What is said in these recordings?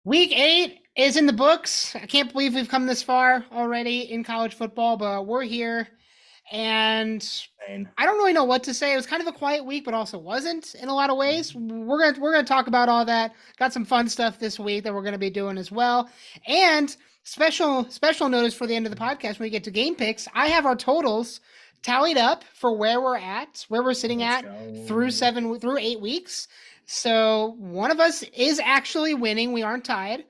Week 8 is in the books. I can't believe we've come this far already in college football, but we're here. And Insane. I don't really know what to say. It was kind of a quiet week, but also wasn't in a lot of ways. We're gonna talk about all that. Got some fun stuff this week that we're gonna be doing as well. And special notice for the end of the podcast when we get to game picks. I have our totals tallied up for where we're sitting Let's at go. through 8 weeks. So one of us is actually winning. We aren't tied.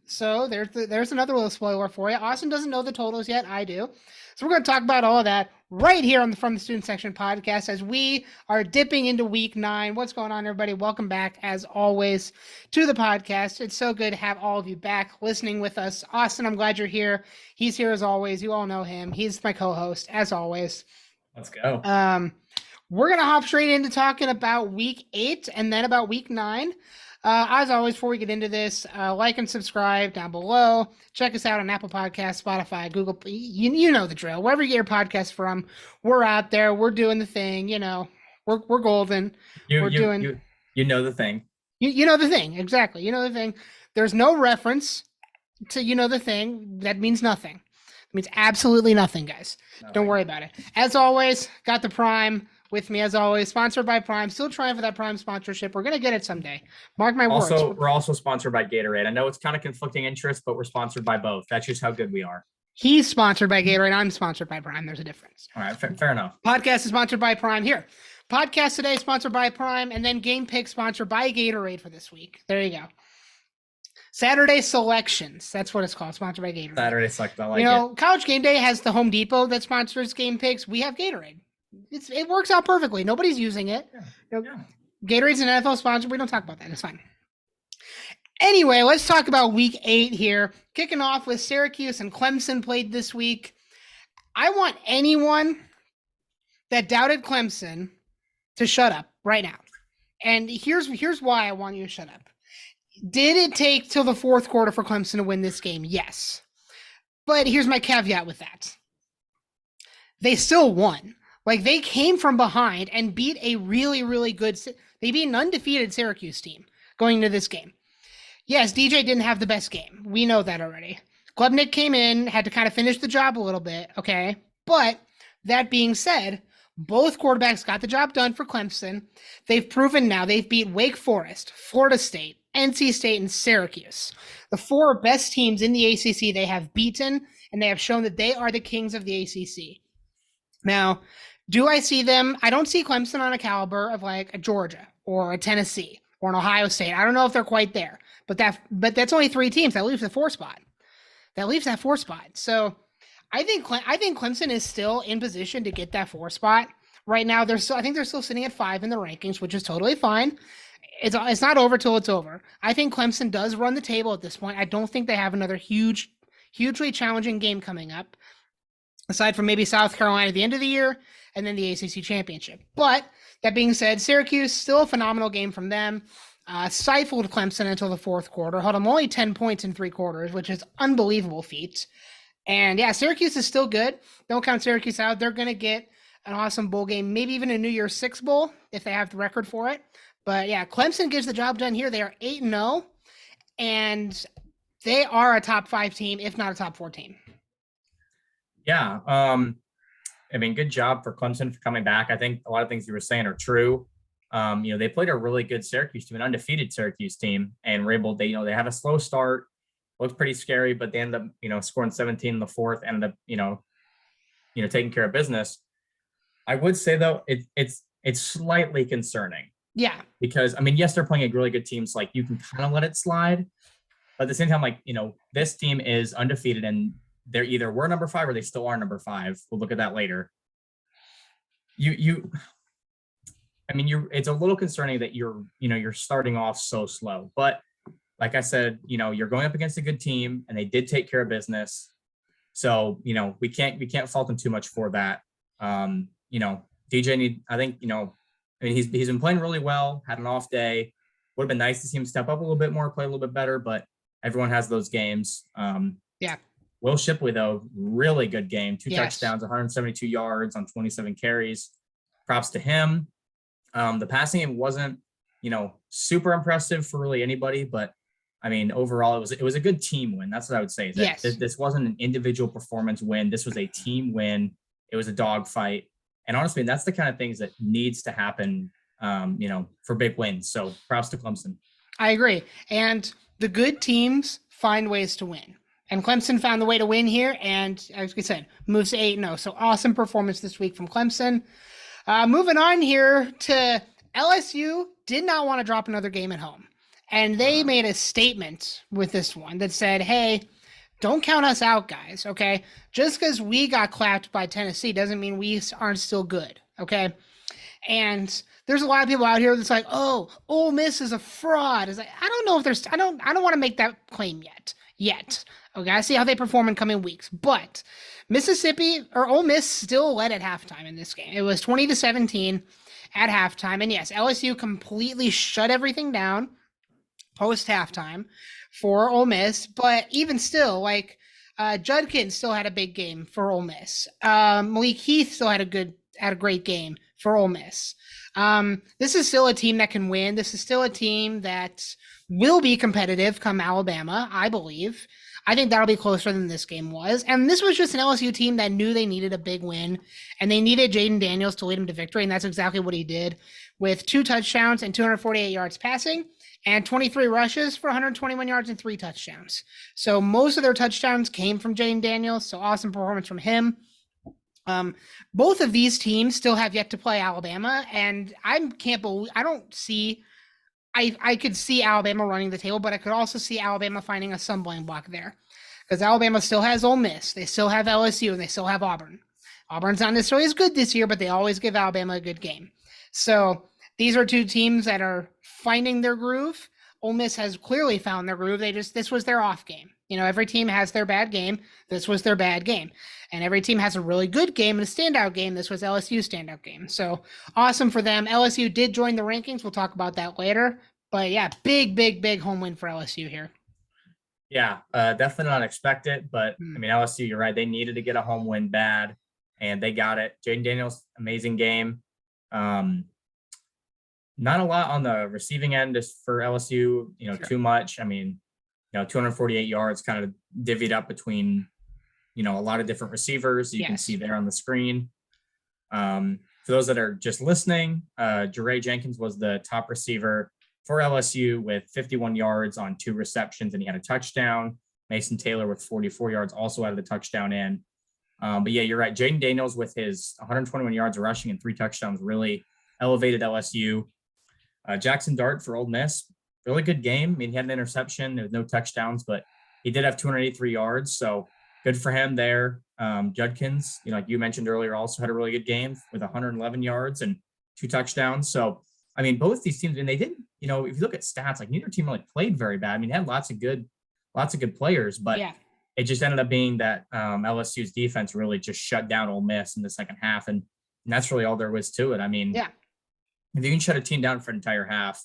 So there's another little spoiler for you. Austin doesn't know the totals yet. I do. So we're going to talk about all of that right here on the From the Student Section podcast as we are dipping into week 9. What's going on, everybody? Welcome back, as always, to the podcast. It's so good to have all of you back listening with us. Austin, I'm glad you're here. He's here as always. You all know him. He's my co-host, as always. Let's go. We're going to hop straight into talking about week 8 and then about week 9. As always, before we get into this, like and subscribe down below. Check us out on Apple Podcasts, Spotify, Google. You know the drill. Wherever you get your podcasts from, we're out there. We're doing the thing. You know, we're golden. You we're you doing. you know the thing. You know the thing exactly. You know the thing. There's no reference to the thing. That means nothing. It means absolutely nothing, guys. Don't worry about it. As always, got the Prime with me as always, sponsored by Prime. Still trying for that Prime sponsorship. We're gonna get it someday. Mark my words. We're also sponsored by Gatorade. I know it's kind of conflicting interests, but we're sponsored by both. That's just how good we are. He's sponsored by Gatorade. I'm sponsored by Prime. There's a difference. All right, fair enough. Podcast is sponsored by Prime. Here, podcast today sponsored by Prime, and then Game Pick sponsored by Gatorade for this week. There you go. Saturday Selections. That's what it's called. Sponsored by Gatorade. Saturday Select. I like it. College Game Day has the Home Depot that sponsors Game Picks. We have Gatorade. It works out perfectly. Nobody's using it. Yeah. Gatorade's an NFL sponsor. We don't talk about that. It's fine. Anyway, let's talk about week 8 here. Kicking off with Syracuse and Clemson played this week. I want anyone that doubted Clemson to shut up right now. And here's why I want you to shut up. Did it take till the fourth quarter for Clemson to win this game? Yes. But here's my caveat with that. They still won. Like, they came from behind and beat a really, really good – they beat an undefeated Syracuse team going into this game. Yes, DJ didn't have the best game. We know that already. Klubnik came in, had to kind of finish the job a little bit, okay? But that being said, both quarterbacks got the job done for Clemson. They've proven now they've beat Wake Forest, Florida State, NC State, and Syracuse. The 4 best teams in the ACC they have beaten, and they have shown that they are the kings of the ACC. Now, do I see them? I don't see Clemson on a caliber of like a Georgia or a Tennessee or an Ohio State. I don't know if they're quite there, but that's only 3 teams. That leaves the 4 spot. So I think Clemson is still in position to get that 4 spot right now. I think they're still sitting at 5 in the rankings, which is totally fine. It's not over till it's over. I think Clemson does run the table at this point. I don't think they have another hugely challenging game coming up, aside from maybe South Carolina at the end of the year and then the ACC championship. But that being said, Syracuse, still a phenomenal game from them. Stifled Clemson until the fourth quarter, held them only 10 points in 3 quarters, which is unbelievable feat. And yeah, Syracuse is still good. Don't count Syracuse out. They're going to get an awesome bowl game, maybe even a New Year's Six bowl if they have the record for it. But yeah, Clemson gets the job done here. They are 8-0, and they are a top 5 team, if not a top 4 team. Yeah. I mean, good job for Clemson for coming back. I think a lot of things you were saying are true. They played a really good Syracuse team, an undefeated Syracuse team, and were able to, they have a slow start, looked pretty scary, but they ended up, scoring 17 in the fourth, ended up, taking care of business. I would say though, it's slightly concerning. Yeah. Because I mean, yes, they're playing a really good team, so like you can kind of let it slide, but at the same time, like, this team is undefeated and they're either were number 5 or they still are number 5. We'll look at that later. It's a little concerning that you're starting off so slow, but like I said, you're going up against a good team and they did take care of business. So, we can't fault them too much for that. DJ he's been playing really well, had an off day. Would have been nice to see him step up a little bit more, play a little bit better, but everyone has those games. Yeah. Will Shipley, though, really good game. 2 Yes. touchdowns, 172 yards on 27 carries. Props to him. The passing game wasn't, super impressive for really anybody, but I mean, overall, it was a good team win. That's what I would say. Is that Yes. this wasn't an individual performance win. This was a team win. It was a dogfight. And honestly, that's the kind of things that needs to happen, for big wins. So props to Clemson. I agree. And the good teams find ways to win. And Clemson found the way to win here. And as we said, moves to 8-0. So awesome performance this week from Clemson. Moving on here to LSU did not want to drop another game at home. And they made a statement with this one that said, hey, don't count us out, guys, okay? Just because we got clapped by Tennessee doesn't mean we aren't still good, okay? And there's a lot of people out here that's like, oh, Ole Miss is a fraud. It's like, I don't know if there's, I don't want to make that claim yet. Okay, I see how they perform in coming weeks. But Mississippi or Ole Miss still led at halftime in this game. It was 20-17 at halftime. And yes, LSU completely shut everything down post halftime for Ole Miss. But even still, like Judkins still had a big game for Ole Miss. Malik Heath still had a great game for Ole Miss. This is still a team that can win. This is still a team that will be competitive come Alabama, I believe. I think that'll be closer than this game was. And this was just an LSU team that knew they needed a big win, and they needed Jayden Daniels to lead them to victory, and that's exactly what he did with 2 touchdowns and 248 yards passing and 23 rushes for 121 yards and 3 touchdowns. So most of their touchdowns came from Jayden Daniels, so awesome performance from him. Both of these teams still have yet to play Alabama, and I could see Alabama running the table, but I could also see Alabama finding a stumbling block there, because Alabama still has Ole Miss, they still have LSU, and they still have Auburn. Auburn's not necessarily as good this year, but they always give Alabama a good game. So these are 2 teams that are finding their groove. Ole Miss has clearly found their groove. This was their off game. Every team has their bad game. This was their bad game. And every team has a really good game and a standout game. This was LSU's standout game. So awesome for them. LSU did join the rankings. We'll talk about that later. But yeah, big home win for LSU here. Yeah, definitely not expected. But I mean, LSU, you're right. They needed to get a home win bad, and they got it. Jayden Daniels, amazing game. Not a lot on the receiving end just for LSU, sure. Too much. I mean, 248 yards kind of divvied up between, a lot of different receivers. You can see there on the screen. For those that are just listening, Jaray Jenkins was the top receiver for LSU with 51 yards on 2 receptions, and he had a touchdown. Mason Taylor with 44 yards also had the touchdown in. But yeah, you're right. Jayden Daniels with his 121 yards rushing and 3 touchdowns really elevated LSU. Jackson Dart for Ole Miss, really good game. I mean, he had an interception. There was no touchdowns, but he did have 283 yards. So good for him there. Judkins, like you mentioned earlier, also had a really good game with 111 yards and 2 touchdowns. So, I mean, both these teams, and they didn't, if you look at stats, like neither team really played very bad. I mean, they had lots of good players, but it just ended up being that LSU's defense really just shut down Ole Miss in the second half. And that's really all there was to it. I mean, if you can shut a team down for an entire half,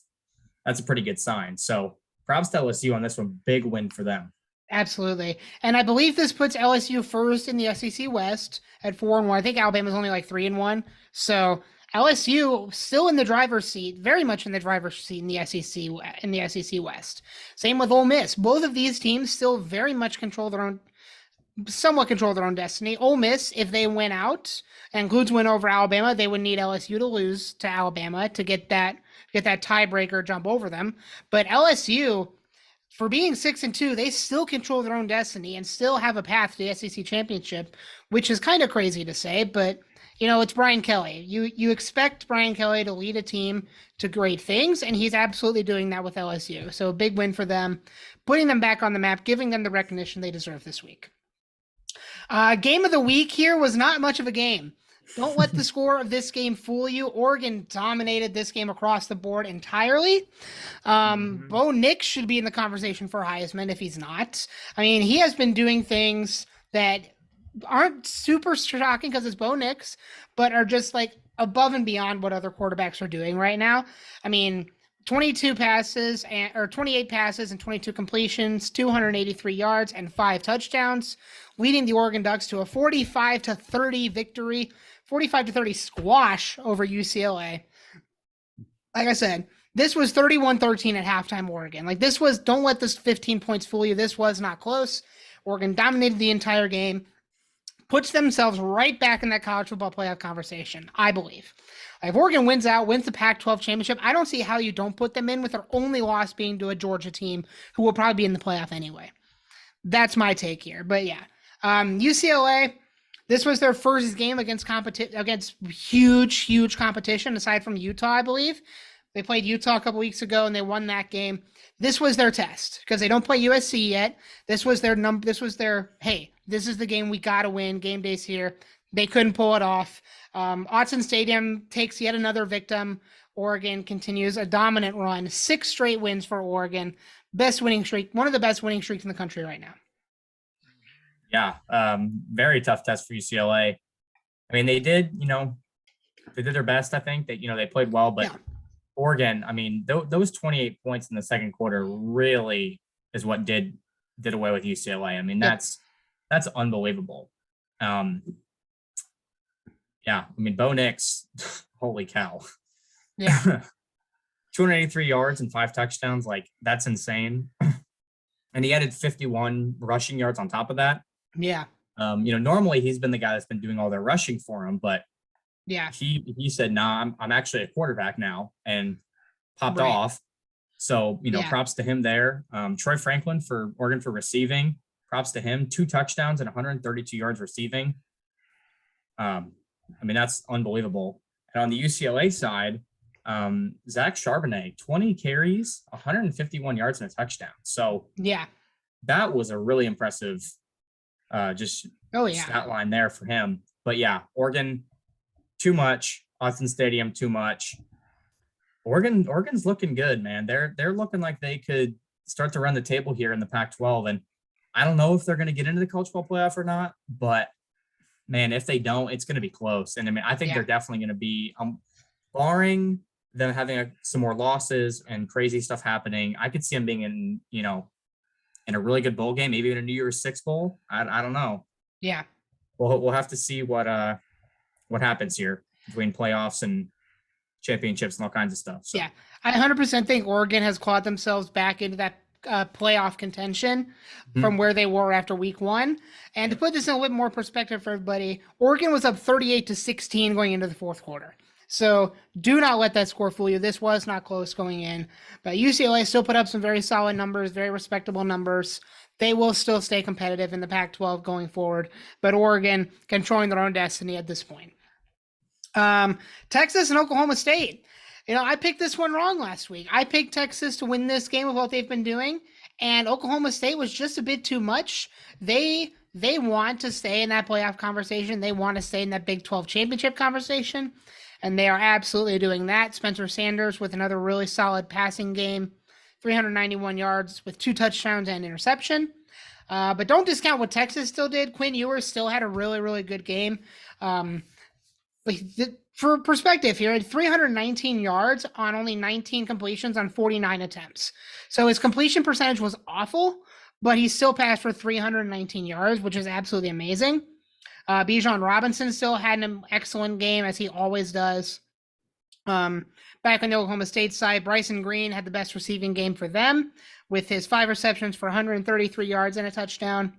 that's a pretty good sign. So props to LSU on this one. Big win for them. Absolutely. And I believe this puts LSU first in the SEC West at 4-1. I think Alabama's only like 3-1. So LSU still in the driver's seat, very much in the driver's seat in the SEC West. Same with Ole Miss. Both of these teams still very much somewhat control their own destiny. Ole Miss, if they win out and includes win over Alabama, they would need LSU to lose to Alabama to get that tiebreaker jump over them. But LSU, for being 6-2, they still control their own destiny and still have a path to the SEC championship, which is kind of crazy to say, but it's Brian Kelly. You expect Brian Kelly to lead a team to great things, and he's absolutely doing that with LSU. So a big win for them, putting them back on the map, giving them the recognition they deserve this week. Game of the week here was not much of a game. Don't let the score of this game fool you. Oregon dominated this game across the board entirely. Bo Nix should be in the conversation for Heisman if he's not. I mean, he has been doing things that aren't super shocking because it's Bo Nix, but are just like above and beyond what other quarterbacks are doing right now. I mean, 28 passes and 22 completions, 283 yards and 5 touchdowns, leading the Oregon Ducks to a 45-30 victory, 45-30 squash over UCLA. Like I said, This was 31-13 at halftime, Oregon. Like, this was, don't let this 15 points fool you. This was not close. Oregon dominated the entire game, puts themselves right back in that college football playoff conversation, I believe. If Oregon wins the Pac-12 championship, I don't see how you don't put them in, with their only loss being to a Georgia team who will probably be in the playoff anyway. That's my take here. But yeah, UCLA, this was their first game against huge competition, aside from Utah, I believe. They played Utah a couple weeks ago and they won that game. This was their test because they don't play USC yet. This was their hey, this is the game we got to win. Game day's here. They couldn't pull it off. Autzen Stadium takes yet another victim. Oregon continues a dominant run. 6 straight wins for Oregon. Best winning streak. One of the best winning streaks in the country right now. Yeah. Very tough test for UCLA. I mean, they did their best. I think that, they played well, but Oregon, I mean, those 28 points in the second quarter really is what did away with UCLA. I mean, that's unbelievable. Yeah, I mean, Bo Nix, holy cow. Yeah. 283 yards and 5 touchdowns. Like, that's insane. And he added 51 rushing yards on top of that. Yeah. Normally he's been the guy that's been doing all their rushing for him, but yeah, he said, nah, I'm actually a quarterback now, and popped off. So, props to him there. Troy Franklin for Oregon for receiving. Props to him. 2 touchdowns and 132 yards receiving. I mean, that's unbelievable. And on the UCLA side, Zach Charbonnet, 20 carries, 151 yards and a touchdown. So yeah, that was a really impressive stat line there for him. But yeah, Oregon, too much. Autzen Stadium, too much. Oregon's looking good, man. They're looking like they could start to run the table here in the Pac-12. And I don't know if they're going to get into the college football playoff or not, but man, if they don't, it's going to be close. And I mean, I think they're definitely going to be, barring them having some more losses and crazy stuff happening, I could see them being in a really good bowl game, maybe in a New Year's Six bowl. I don't know. Yeah. We'll have to see what happens here between playoffs and championships and all kinds of stuff. So. Yeah, I 100% think Oregon has clawed themselves back into that playoff contention from where they were after week 1. And to put this in a little bit more perspective for everybody, Oregon was up 38-16 going into the fourth quarter. So do not let that score fool you. This was not close going in, but UCLA still put up some very solid numbers, very respectable numbers. They will still stay competitive in the Pac-12 going forward, but Oregon controlling their own destiny at this point. Texas and Oklahoma State. I picked this one wrong last week. I picked Texas to win this game of what they've been doing, and Oklahoma State was just a bit too much. They want to stay in that playoff conversation. They want to stay in that Big 12 championship conversation, and they are absolutely doing that. Spencer Sanders with another really solid passing game, 391 yards with 2 touchdowns and interception. But don't discount what Texas still did. Quinn Ewers still had a really, really good game. For perspective here, 319 yards on only 19 completions on 49 attempts. So his completion percentage was awful, but he still passed for 319 yards, which is absolutely amazing. Bijan Robinson still had an excellent game, as he always does. Back on the Oklahoma State side, Bryson Green had the best receiving game for them with his 5 receptions for 133 yards and a touchdown.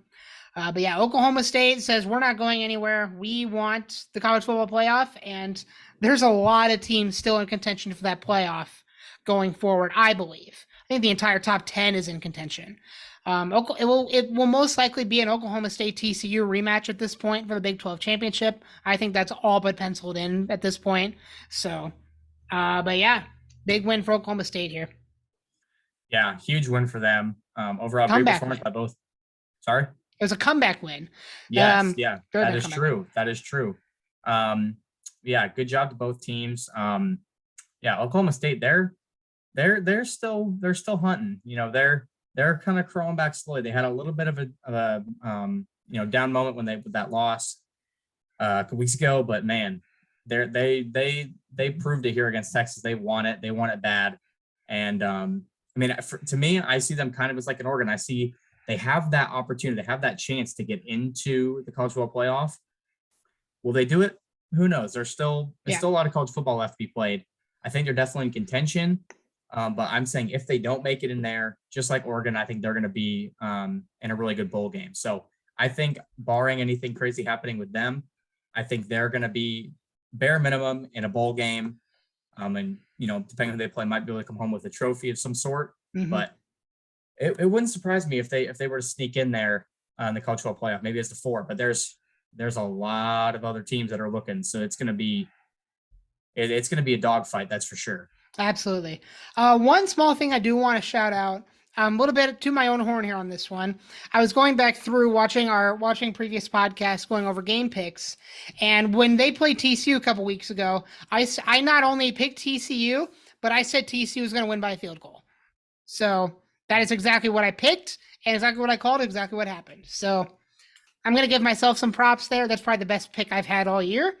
But yeah, Oklahoma State says we're not going anywhere. We want the college football playoff, and there's a lot of teams still in contention for that playoff going forward, I believe. I think the entire top 10 is in contention. It will most likely be an Oklahoma State TCU rematch at this point for the Big 12 championship. I think that's all but penciled in at this point. So, but yeah, big win for Oklahoma State here. Yeah, huge win for them. Overall, great performance by both. Sorry? It was a comeback win. Yes, that is true. Win. That is true. Yeah, good job to both teams. Oklahoma State, they're still hunting. They're kind of crawling back slowly. They had a little bit of a down moment with that loss a couple weeks ago, but man, they proved it here against Texas. They want it. They want it bad. And to me, I see them kind of as like an Oregon. I see they have that opportunity, they have that chance to get into the college football playoff. Will they do it? Who knows? There's still a lot of college football left to be played. I think they're definitely in contention. But I'm saying if they don't make it in there, just like Oregon, I think they're going to be in a really good bowl game. So I think barring anything crazy happening with them, I think they're going to be bare minimum in a bowl game. And, depending on who they play, might be able to come home with a trophy of some sort. Mm-hmm. But it wouldn't surprise me if they were to sneak in there in the college football playoff, maybe it's the 4, but there's a lot of other teams that are looking. So it's going to be a dogfight. That's for sure. Absolutely. One small thing I do want to shout out, a little bit to my own horn here on this one. I was going back through watching previous podcasts, going over game picks, and when they played TCU a couple weeks ago, I not only picked TCU, but I said TCU was going to win by a field goal. So that is exactly what I picked, and exactly what I called, exactly what happened. So I'm going to give myself some props there. That's probably the best pick I've had all year.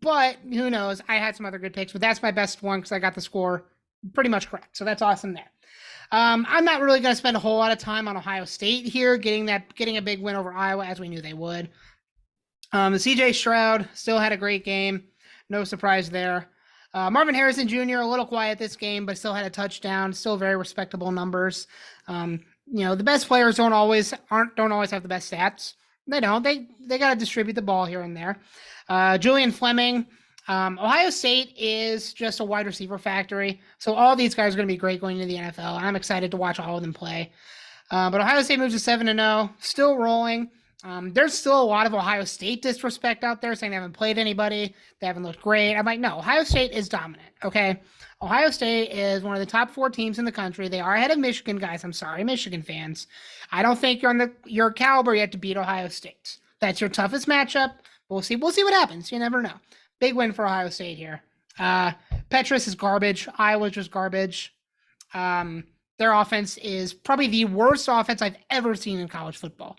But who knows? I had some other good picks, but that's my best one because I got the score pretty much correct. So that's awesome there. I'm not really going to spend a whole lot of time on Ohio State here, getting a big win over Iowa as we knew they would. CJ Stroud still had a great game. No surprise there. Marvin Harrison Jr. a little quiet this game, but still had a touchdown. Still very respectable numbers. The best players don't always have the best stats. They don't. They got to distribute the ball here and there. Julian Fleming. Ohio State is just a wide receiver factory. So all these guys are going to be great going into the NFL. I'm excited to watch all of them play. But Ohio State moves to 7-0, still rolling. There's still a lot of Ohio State disrespect out there saying they haven't played anybody. They haven't looked great. I'm like, no, Ohio State is dominant. Okay. Ohio State is one of the top 4 teams in the country. They are ahead of Michigan, guys. I'm sorry, Michigan fans. I don't think you're on your caliber yet to beat Ohio State. That's your toughest matchup. We'll see what happens. You never know. Big win for Ohio State here. Petrus is garbage. Iowa's just garbage. Their offense is probably the worst offense I've ever seen in college football.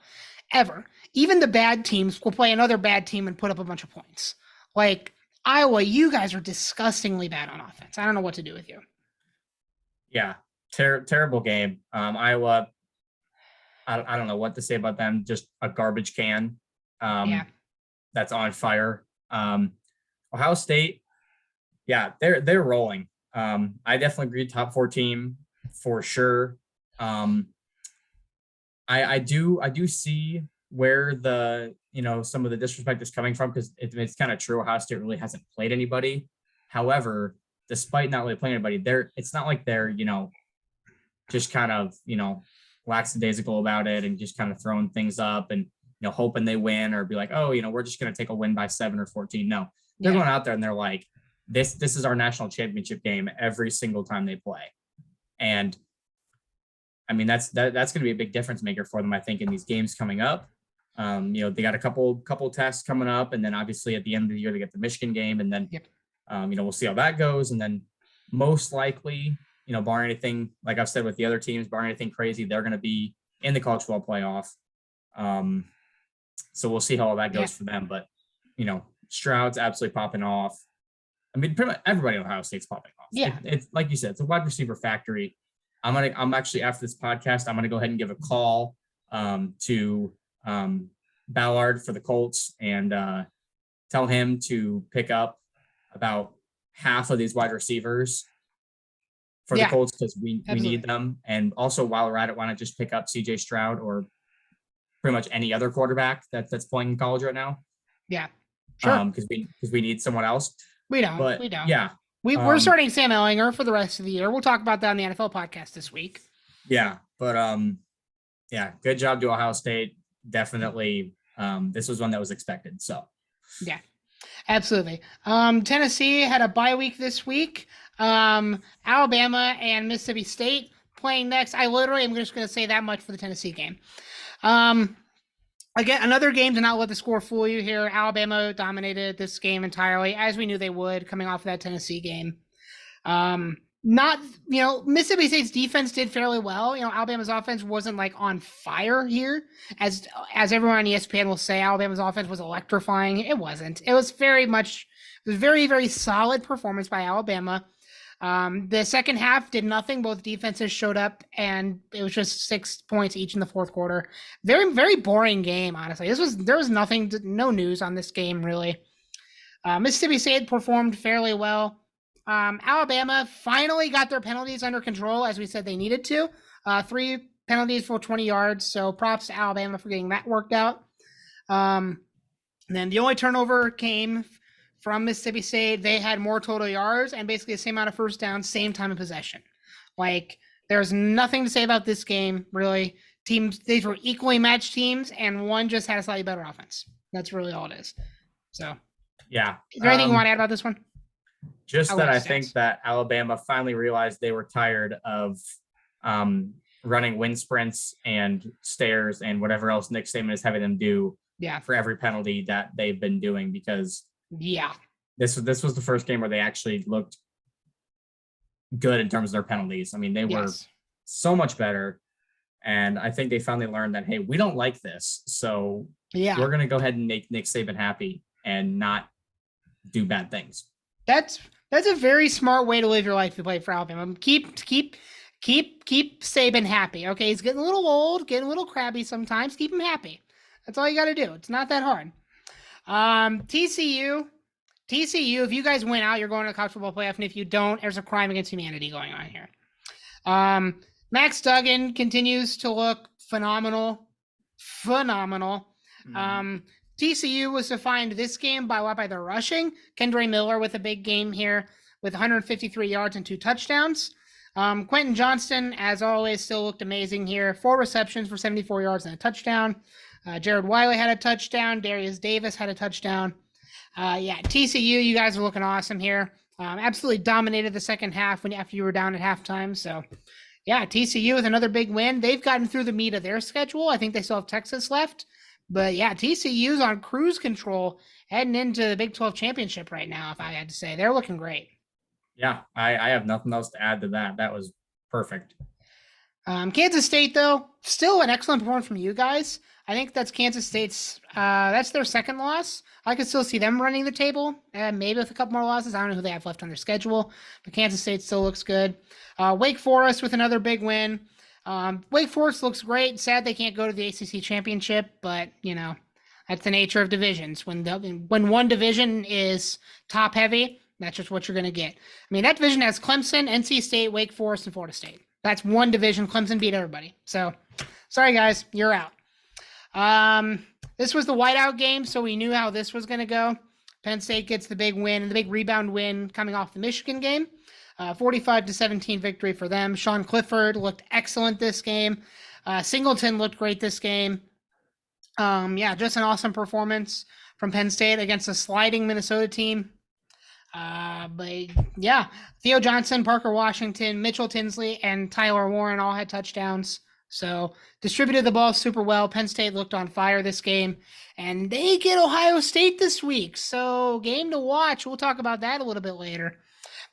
Ever. Even the bad teams will play another bad team and put up a bunch of points. Like, Iowa, you guys are disgustingly bad on offense. I don't know what to do with you. Yeah, terrible game. Iowa, I don't know what to say about them. Just a garbage can. That's on fire. Ohio State, yeah, they're rolling. I definitely agree, top 4 team for sure. I do see where the some of the disrespect is coming from, because it's kind of true. Ohio State really hasn't played anybody. However, despite not really playing anybody, it's not like they're just kind of lackadaisical about it and just kind of throwing things up and hoping they win, or be like, oh, we're just going to take a win by 7 or 14. No, they're going out there and they're like, this is our national championship game every single time they play. And I mean, that's going to be a big difference maker for them, I think, in these games coming up. They got a couple tests coming up, and then obviously at the end of the year they get the Michigan game, and then we'll see how that goes. And then most likely, barring anything, like I've said with the other teams, barring anything crazy, they're going to be in the college football playoff. So we'll see how all that goes for them. But Stroud's absolutely popping off. I mean, pretty much everybody in Ohio State's popping off. Yeah, it's like you said, it's a wide receiver factory. I'm actually, after this podcast, I'm gonna go ahead and give a call to Ballard for the Colts and tell him to pick up about half of these wide receivers for the Colts, because we need them. And also, while we're at it, why not just pick up CJ Stroud or pretty much any other quarterback that's playing in college right now? Yeah, sure. Because we need someone else. We don't. Yeah. We're starting Sam Ehlinger for the rest of the year. We'll talk about that on the NFL podcast this week. Yeah, but good job to Ohio State. Definitely, this was one that was expected. So, yeah, absolutely. Tennessee had a bye week this week. Alabama and Mississippi State playing next. I literally am just going to say that much for the Tennessee game. Again, another game to not let the score fool you here. Alabama dominated this game entirely, as we knew they would, coming off of that Tennessee game. Mississippi State's defense did fairly well. Alabama's offense wasn't like on fire here. As everyone on ESPN will say, Alabama's offense was electrifying. It wasn't. It was very, very solid performance by Alabama. The second half did nothing. Both defenses showed up, and it was just 6 points each in the fourth quarter. Very, very boring game, honestly. There was no news on this game, really. Mississippi State performed fairly well. Alabama finally got their penalties under control, as we said they needed to. 3 penalties for 20 yards. So props to Alabama for getting that worked out. And then the only turnover came from Mississippi State. They had more total yards and basically the same amount of first downs, same time of possession. Like, there's nothing to say about this game, really. These were equally matched teams, and one just had a slightly better offense. That's really all it is. So, yeah. Is there anything you want to add about this one? Just that I think that Alabama finally realized they were tired of running wind sprints and stairs and whatever else Nick Saban is having them do for every penalty that they've been doing, because this was the first game where they actually looked good in terms of their penalties. I mean, they were so much better. And I think they finally learned that, hey, we don't like this. So we're going to go ahead and make Nick Saban happy and not do bad things. That's a very smart way to live your life if you play for Alabama. Keep Saban happy. Okay, he's getting a little old, getting a little crabby sometimes. Keep him happy. That's all you got to do. It's not that hard. TCU, if you guys win out, you're going to the college football playoff, and if you don't, there's a crime against humanity going on here. Max Duggan continues to look phenomenal. TCU was defined this game by their rushing. Kendre Miller with a big game here with 153 yards and 2 touchdowns. Quentin Johnston, as always, still looked amazing here. 4 receptions for 74 yards and a touchdown. Jared Wiley had a touchdown. Darius Davis had a touchdown. TCU, you guys are looking awesome here. Absolutely dominated the second half after you were down at halftime. So, TCU with another big win. They've gotten through the meat of their schedule. I think they still have Texas left. But, TCU's on cruise control heading into the Big 12 championship right now, if I had to say. They're looking great. Yeah, I have nothing else to add to that. That was perfect. Kansas State, though, still an excellent performance from you guys. I think that's Kansas State's, that's their second loss. I could still see them running the table, maybe with a couple more losses. I don't know who they have left on their schedule, but Kansas State still looks good. Wake Forest with another big win. Wake Forest looks great. Sad they can't go to the ACC championship, but, that's the nature of divisions. When one division is top heavy, that's just what you're going to get. I mean, that division has Clemson, NC State, Wake Forest, and Florida State. That's one division. Clemson beat everybody. So, sorry, guys. You're out. This was the whiteout game, so we knew how this was going to go. Penn State gets the big win, the big rebound win coming off the Michigan game. 45-17 victory for them. Sean Clifford looked excellent this game. Singleton looked great this game. Just an awesome performance from Penn State against a sliding Minnesota team. Theo Johnson, Parker Washington, Mitchell Tinsley, and Tyler Warren all had touchdowns. So distributed the ball super well. Penn State looked on fire this game, and they get Ohio State this week. So game to watch. We'll talk about that a little bit later.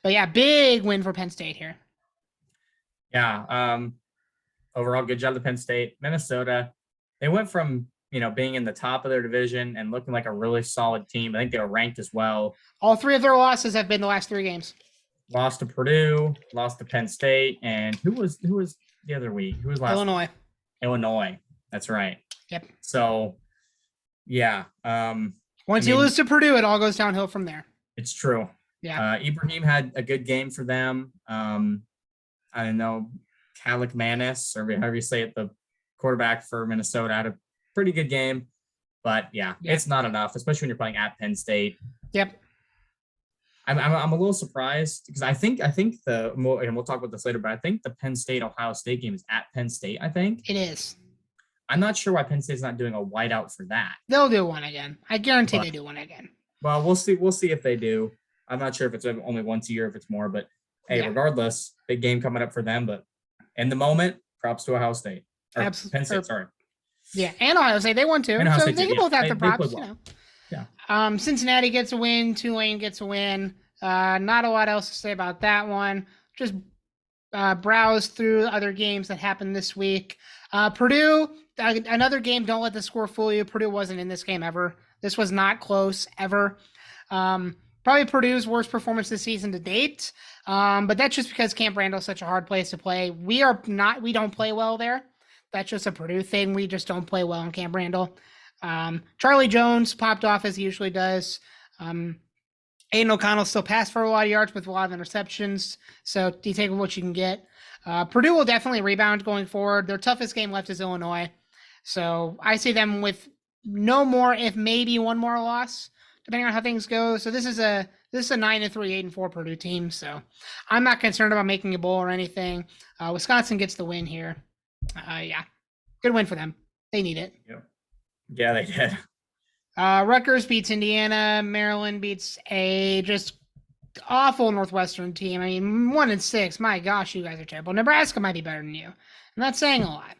But big win for Penn State here. Overall, good job to Penn State. Minnesota, they went from being in the top of their division and looking like a really solid team. I think they were ranked as well. All 3 of their losses have been the last 3 games. Lost to Purdue, lost to Penn State, and who was the other week? Who was last? Illinois. That's right. Yep. So, once you lose to Purdue, it all goes downhill from there. It's true. Yeah. Ibrahim had a good game for them. I don't know, Kalik Manis, or however you say it, the quarterback for Minnesota, had a pretty good game. But it's not enough, especially when you're playing at Penn State. Yep. I'm a little surprised because I think and we'll talk about this later, but I think the Penn State Ohio State game is at Penn State. I think it is. I'm not sure why Penn State's not doing a whiteout for that. They'll do one again. I guarantee they do one again. Well, we'll see. We'll see if they do. I'm not sure if it's only once a year, if it's more, but hey, regardless, big game coming up for them. But in the moment, props to Ohio State. Absolutely. Penn State, sorry. Yeah, and Ohio State, they won too. So they can both have the props. Yeah. Cincinnati gets a win. Tulane gets a win. Not a lot else to say about that one. Just browse through other games that happened this week. Purdue, another game. Don't let the score fool you. Purdue wasn't in this game ever. This was not close ever. Probably Purdue's worst performance this season to date. But that's just because Camp Randall's such a hard place to play. We don't play well there. That's just a Purdue thing. We just don't play well in Camp Randall. Charlie Jones popped off as he usually does. Aiden O'Connell still passed for a lot of yards with a lot of interceptions. So you take what you can get. Purdue will definitely rebound going forward. Their toughest game left is Illinois. So I see them with no more, if maybe one more loss, depending on how things go. So this is a 9-3, 8-4 Purdue team. So I'm not concerned about making a bowl or anything. Wisconsin gets the win here. Yeah, good win for them. They need it. Yep. Yeah, they did. Rutgers beats Indiana. Maryland beats a just awful Northwestern team. I mean, 1-6. My gosh, you guys are terrible. Nebraska might be better than you. I'm not saying a lot.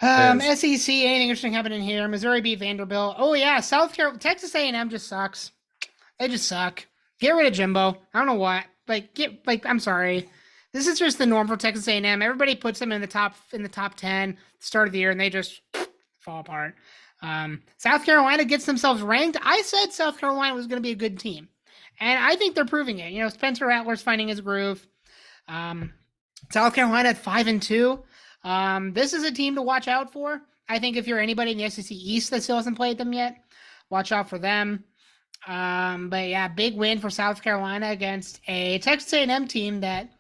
SEC, anything interesting happening here? Missouri beat Vanderbilt. Oh yeah, South Carolina, Texas A&M just sucks. They just suck. Get rid of Jimbo. I don't know what. I'm sorry. This is just the norm for Texas A&M. Everybody puts them in the top 10 start of the year, and they just fall apart. South Carolina gets themselves ranked. I said South Carolina was going to be a good team, and I think they're proving it. You know, Spencer Rattler's finding his groove. South Carolina at 5-2. This is a team to watch out for. I think if you're anybody in the SEC East that still hasn't played them yet, watch out for them. But yeah, big win for South Carolina against a Texas A&M team that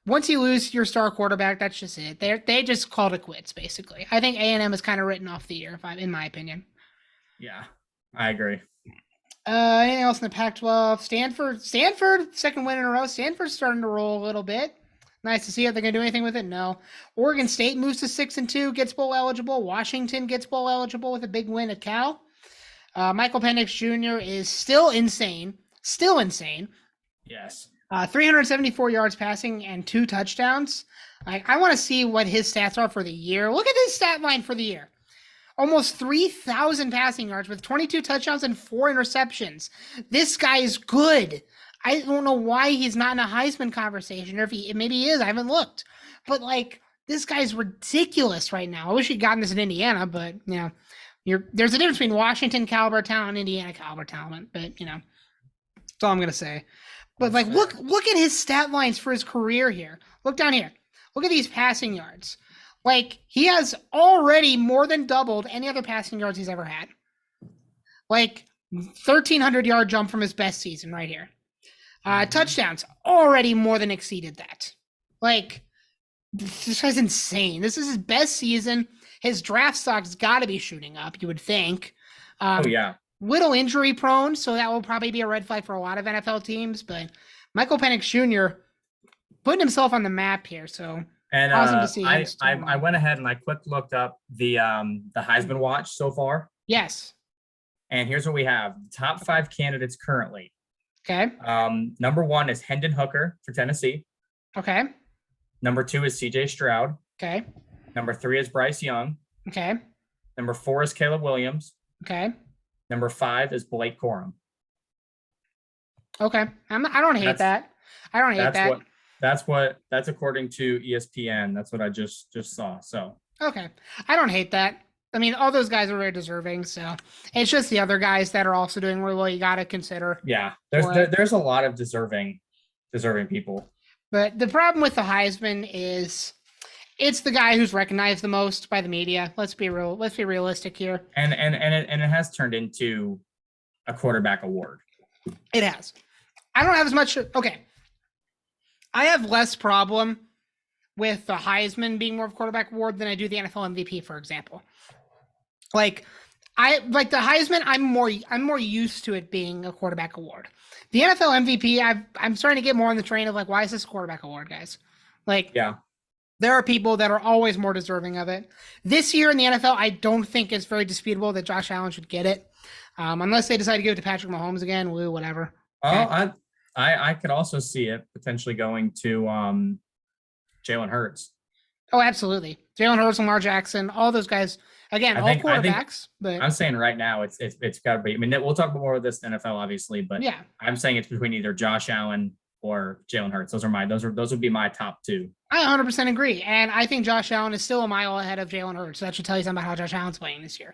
once you lose your star quarterback, that's just it. They just called it quits, basically. I think A&M is kind of written off the year, in my opinion. Yeah, I agree. Anything else in the Pac-12? Stanford, second win in a row. Stanford's starting to roll a little bit. Nice to see if they're going to do anything with it. No. Oregon State moves to 6-2, gets bowl eligible. Washington gets bowl eligible with a big win at Cal. Michael Penix Jr. is still insane. Yes. 374 yards passing and 2 touchdowns. I want to see what his stats are for the year. Look at his stat line for the year. Almost 3,000 passing yards with 22 touchdowns and 4 interceptions. This guy is good. I don't know why he's not in a Heisman conversation, or maybe he is. I haven't looked. But this guy's ridiculous right now. I wish he'd gotten this in Indiana, but there's a difference between Washington caliber talent and Indiana caliber talent. But that's all I'm gonna say. But look at his stat lines for his career here. Look down here. Look at these passing yards. He has already more than doubled any other passing yards he's ever had. 1,300-yard jump from his best season right here. Touchdowns already more than exceeded that. This guy's insane. This is his best season. His draft stock's got to be shooting up, you would think. Yeah. Little injury prone, so that will probably be a red flag for a lot of NFL teams. But Michael Penix Jr. putting himself on the map here. So and awesome to see. I went ahead and I quick looked up the Heisman watch so far. Yes. And here's what we have: top 5 candidates currently. Okay. Number 1 is Hendon Hooker for Tennessee. Okay. Number 2 is C.J. Stroud. Okay. Number 3 is Bryce Young. Okay. Number 4 is Caleb Williams. Okay. Number 5 is Blake Corum. Okay. I don't hate that. I don't hate that. That's according to ESPN. That's what I just saw. So okay. I don't hate that. I mean, all those guys are very deserving, so it's just the other guys that are also doing really well you got to consider. Yeah, there's a lot of deserving people. But the problem with the Heisman is it's the guy who's recognized the most by the media. Let's be realistic here. And it has turned into a quarterback award. It has. I don't have as much. Okay, I have less problem with the Heisman being more of a quarterback award than I do the NFL MVP, for example. The Heisman, I'm more used to it being a quarterback award. The NFL MVP, I'm starting to get more on the train of why is this a quarterback award, guys? Yeah, there are people that are always more deserving of it. This year in the NFL, I don't think it's very disputable that Josh Allen should get it, unless they decide to give it to Patrick Mahomes again. Woo, whatever. Okay. I could also see it potentially going to Jalen Hurts. Oh, absolutely. Jalen Hurts, Lamar Jackson, all those guys. Again, all quarterbacks. But I'm saying right now it's got to be. I mean, we'll talk more about this in NFL, obviously, but yeah, I'm saying it's between either Josh Allen or Jalen Hurts. Those would be my top 2. I 100% agree, and I think Josh Allen is still a mile ahead of Jalen Hurts. So that should tell you something about how Josh Allen's playing this year.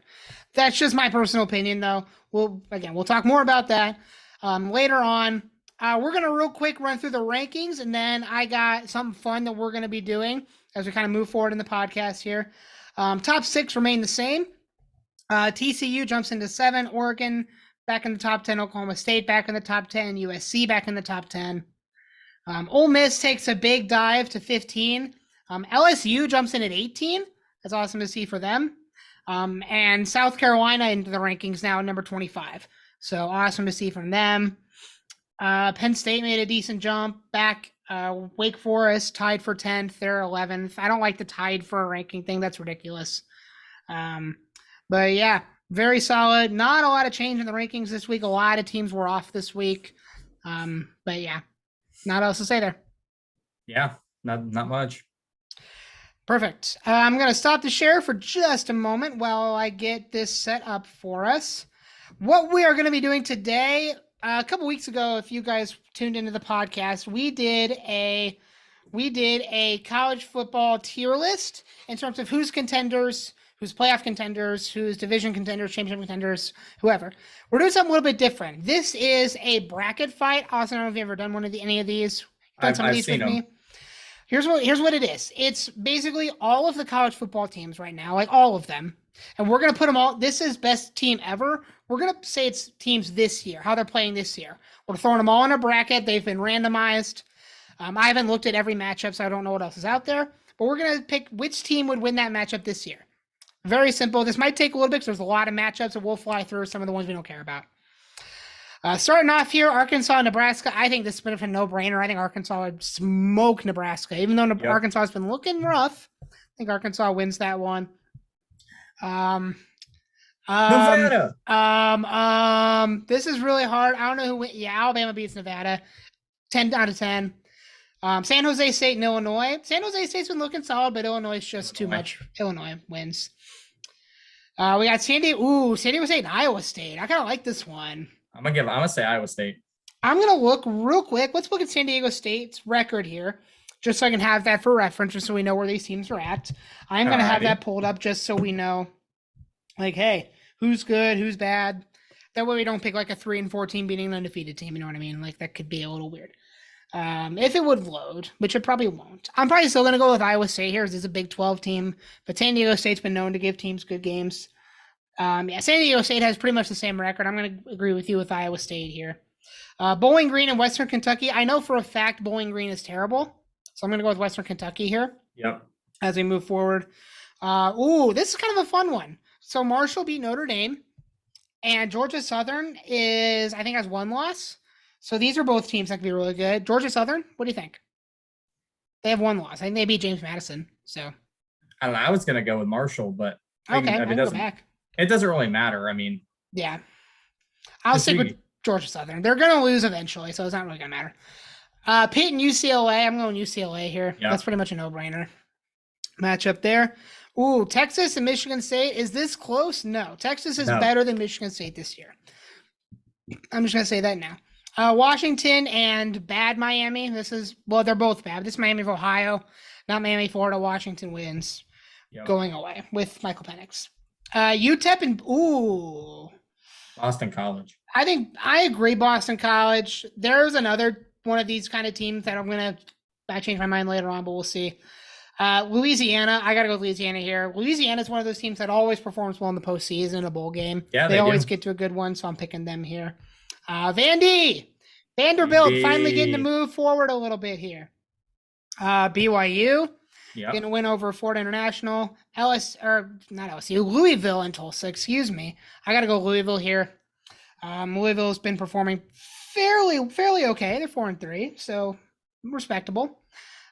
That's just my personal opinion, though. We'll talk more about that later on. We're gonna real quick run through the rankings, and then I got something fun that we're gonna be doing as we kind of move forward in the podcast here. Top 6 remain the same. TCU jumps into 7. Oregon back in the top 10. Oklahoma State back in the top 10. USC back in the top 10. Ole Miss takes a big dive to 15. LSU jumps in at 18. That's awesome to see for them. And South Carolina into the rankings now at number 25. So awesome to see from them. Penn State made a decent jump back. Wake Forest tied for 10th. They're 11th. I don't like the tied for a ranking thing. That's ridiculous. But yeah, very solid. Not a lot of change in the rankings this week. A lot of teams were off this week. But yeah, not else to say there. Yeah, not much. Perfect. I'm going to stop the share for just a moment while I get this set up for us. What we are going to be doing today, a couple weeks ago, if you guys tuned into the podcast, we did a college football tier list in terms of who's contenders, who's playoff contenders, who's division contenders, championship contenders, whoever. We're doing something a little bit different. This is a bracket fight. Also, I don't know if you've ever done any of these. Done some of these with me. Here's what it is. It's basically all of the college football teams right now, like all of them. And we're going to put them all. This is best team ever. We're going to say it's teams this year, how they're playing this year. We're throwing them all in a bracket. They've been randomized. I haven't looked at every matchup, so I don't know what else is out there. But we're going to pick which team would win that matchup this year. Very simple. This might take a little bit because there's a lot of matchups, and we'll fly through some of the ones we don't care about. Starting off here, Arkansas, Nebraska. I think this has been a no-brainer. I think Arkansas would smoke Nebraska. Even though Arkansas has been looking rough, I think Arkansas wins that one. Nevada. This is really hard. I don't know who wins. Yeah, Alabama beats Nevada. 10 out of 10. San Jose State and Illinois. San Jose State's been looking solid, but Illinois is just too much. Illinois wins. We got San Diego State and Iowa State. I kind of like this one. I'm gonna say Iowa State. I'm gonna look real quick. Let's look at San Diego State's record here, just so I can have that for reference, just so we know where these teams are at. I'm gonna have that pulled up just so we know, like, hey, who's good, who's bad. That way we don't pick like a 3-4 team beating an undefeated team. You know what I mean? Like that could be a little weird. If it would load, which it probably won't. I'm probably still gonna go with Iowa State here. This is a Big 12 team, but San Diego State's been known to give teams good games. San Diego State has pretty much the same record. I'm going to agree with you with Iowa State here. Bowling Green and Western Kentucky. I know for a fact Bowling Green is terrible, so I'm going to go with Western Kentucky here. Yep. As we move forward. This is kind of a fun one. So Marshall beat Notre Dame, and Georgia Southern has one loss. So these are both teams that could be really good. Georgia Southern, what do you think? They have one loss. I think they beat James Madison. So I don't know. I was going to go with Marshall, but okay, I'll go back. It doesn't really matter. I mean, yeah, I'll stick with Georgia Southern. They're going to lose eventually, so it's not really going to matter. Pitt and UCLA. I'm going UCLA here. Yep. That's pretty much a no-brainer matchup there. Texas and Michigan State. Is this close? No. Texas is better than Michigan State this year. I'm just going to say that now. Washington and bad Miami. They're both bad. This is Miami of Ohio, not Miami, Florida. Washington wins. Yep. Going away with Michael Penix. UTEP and Boston College. I agree. Boston College. There's another one of these kind of teams that I change my mind later on, but we'll see. Louisiana. I gotta go with Louisiana here. Louisiana is one of those teams that always performs well in the postseason in a bowl game. Yeah, they always get to a good one, so I'm picking them here. Vanderbilt finally getting to move forward a little bit here. BYU. Yep. Going to win over Florida International. Louisville and Tulsa, excuse me. I got to go Louisville here. Louisville's been performing fairly okay. They're 4-3, so respectable.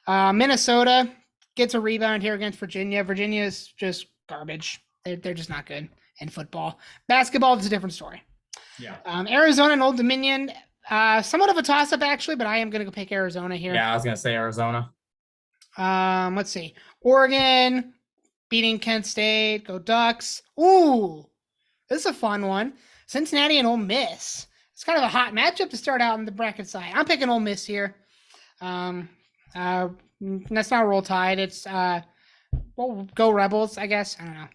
Minnesota gets a rebound here against Virginia. Virginia is just garbage. They're just not good in football. Basketball is a different story. Yeah. Arizona and Old Dominion, somewhat of a toss-up actually, but I am going to go pick Arizona here. Yeah, I was going to say Arizona. Let's see. Oregon beating Kent State. Go Ducks. This is a fun one. Cincinnati and Ole Miss. It's kind of a hot matchup to start out in the bracket side. I'm picking Ole Miss here. That's not Roll Tide. It's go Rebels, I guess. I don't know.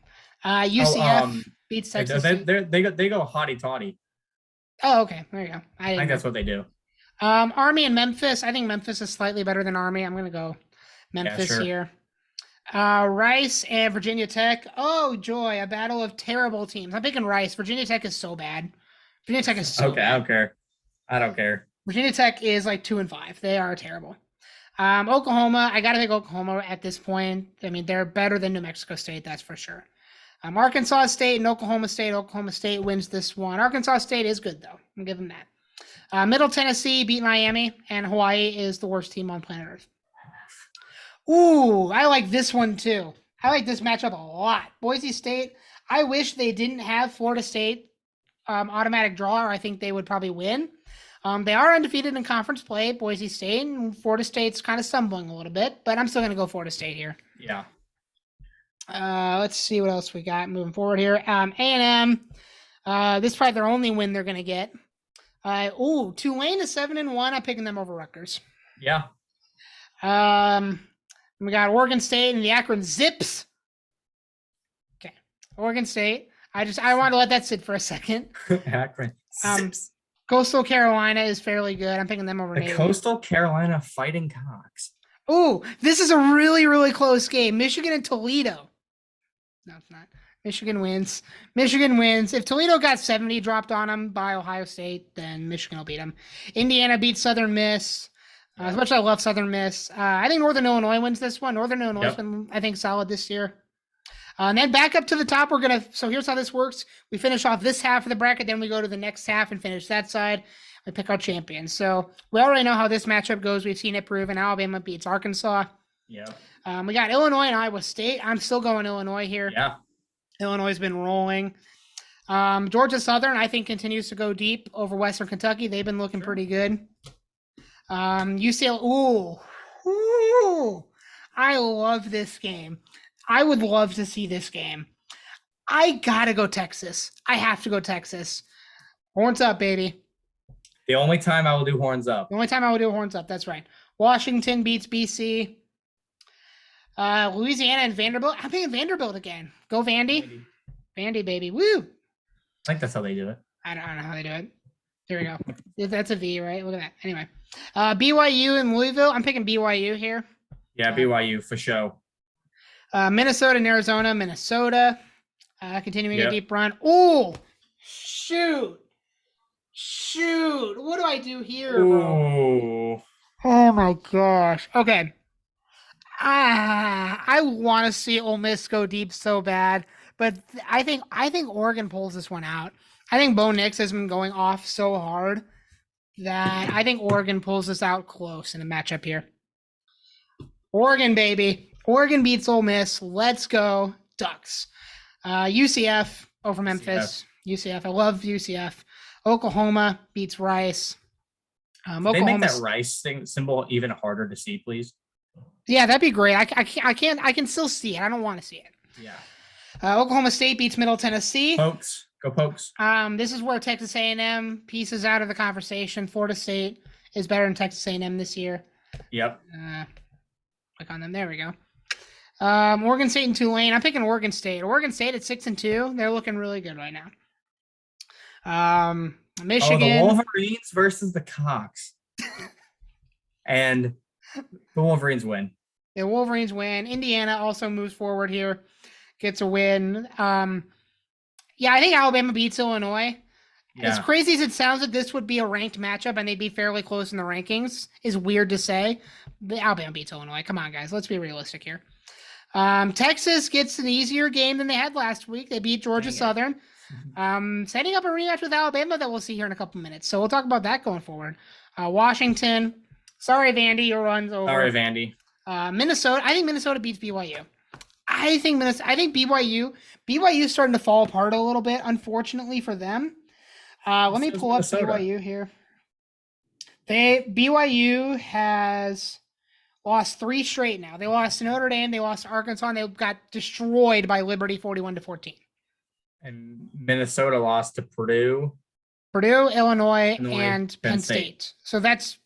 UCF beats Texas. They go hotty toddy. Oh, okay. There you go. I think that's what they do. Army and Memphis. I think Memphis is slightly better than Army. I'm gonna go Memphis here. Rice and Virginia Tech. Oh, joy. A battle of terrible teams. I'm picking Rice. Virginia Tech is so bad. Virginia Tech is so Okay, I bad. don't care. I don't care. Virginia Tech is like 2-5. They are terrible. Oklahoma, I got to pick Oklahoma at this point. I mean, they're better than New Mexico State, that's for sure. Arkansas State and Oklahoma State. Oklahoma State wins this one. Arkansas State is good, though. I'm giving that. Middle Tennessee beat Miami, and Hawaii is the worst team on planet Earth. Ooh, I like this one, too. I like this matchup a lot. Boise State, I wish they didn't have Florida State automatic draw, or I think they would probably win. They are undefeated in conference play, Boise State, and Florida State's kind of stumbling a little bit, but I'm still going to go Florida State here. Yeah. Let's see what else we got moving forward here. A&M, this is probably their only win they're going to get. Tulane is 7-1. I'm picking them over Rutgers. Yeah. We got Oregon State and the Akron Zips. Okay, Oregon State. I want to let that sit for a second. Akron. Coastal Carolina is fairly good. I'm picking them over Navy. Coastal Carolina Fighting Cocks. Ooh, this is a really, really close game. Michigan and Toledo. No, it's not. Michigan wins. Michigan wins. If Toledo got 70 dropped on them by Ohio State, then Michigan will beat them. Indiana beats Southern Miss. As much as I love Southern Miss, I think Northern Illinois wins this one. Northern Illinois has been, I think, solid this year. And then back up to the top, so here's how this works. We finish off this half of the bracket, then we go to the next half and finish that side. We pick our champions. So we already know how this matchup goes. We've seen it proven. Alabama beats Arkansas. Yeah. We got Illinois and Iowa State. I'm still going Illinois here. Yeah. Illinois has been rolling. Georgia Southern, I think, continues to go deep over Western Kentucky. They've been looking pretty good. UCLA, I love this game. I would love to see this game. I gotta go Texas. I have to go Texas. Horns up, baby. The only time I will do horns up. The only time I will do horns up, that's right. Washington beats BC. Louisiana and Vanderbilt. I'm picking Vanderbilt again. Go Vandy. Vandy, baby. Woo! I think that's how they do it. I don't know how they do it. There we go. That's a V, right? Look at that. Anyway. BYU and Louisville. I'm picking BYU here. Yeah, BYU for sure. Minnesota and Arizona. Minnesota. Continuing a deep run. Oh, shoot. What do I do here, bro? Oh, my gosh. Okay. I want to see Ole Miss go deep so bad, but I think Oregon pulls this one out. I think Bo Nix has been going off so hard that I think Oregon pulls this out close in a matchup here. Oregon, baby. Oregon beats Ole Miss. Let's go Ducks. UCF over Memphis. UCF. I love UCF. Oklahoma beats Rice. They make that Rice symbol even harder to see, please. Yeah, that'd be great. I can still see it. I don't want to see it. Yeah. Oklahoma State beats Middle Tennessee. Pokes. Go Pokes. This is where Texas A&M pieces out of the conversation. Florida State is better than Texas A&M this year. Yep. Click on them. There we go. Oregon State and Tulane. I'm picking Oregon State. Oregon State at 6-2. They're looking really good right now. Michigan. The Wolverines versus the Cocks. And the Wolverines win. The Wolverines win. Indiana also moves forward here. Gets a win. Yeah, I think Alabama beats Illinois. Yeah. As crazy as it sounds that this would be a ranked matchup and they'd be fairly close in the rankings is weird to say. But Alabama beats Illinois. Come on, guys. Let's be realistic here. Texas gets an easier game than they had last week. They beat Georgia Southern. Setting up a rematch with Alabama that we'll see here in a couple minutes. So we'll talk about that going forward. Washington. Sorry, Vandy. Your run's over. Sorry, Vandy. Minnesota. I think Minnesota beats BYU. I think BYU is starting to fall apart a little bit, unfortunately for them. Let me pull up BYU here. BYU has lost 3 straight now. They lost to Notre Dame, they lost to Arkansas, and they got destroyed by Liberty 41-14. And Minnesota lost to Purdue, Illinois, and Penn State. So that's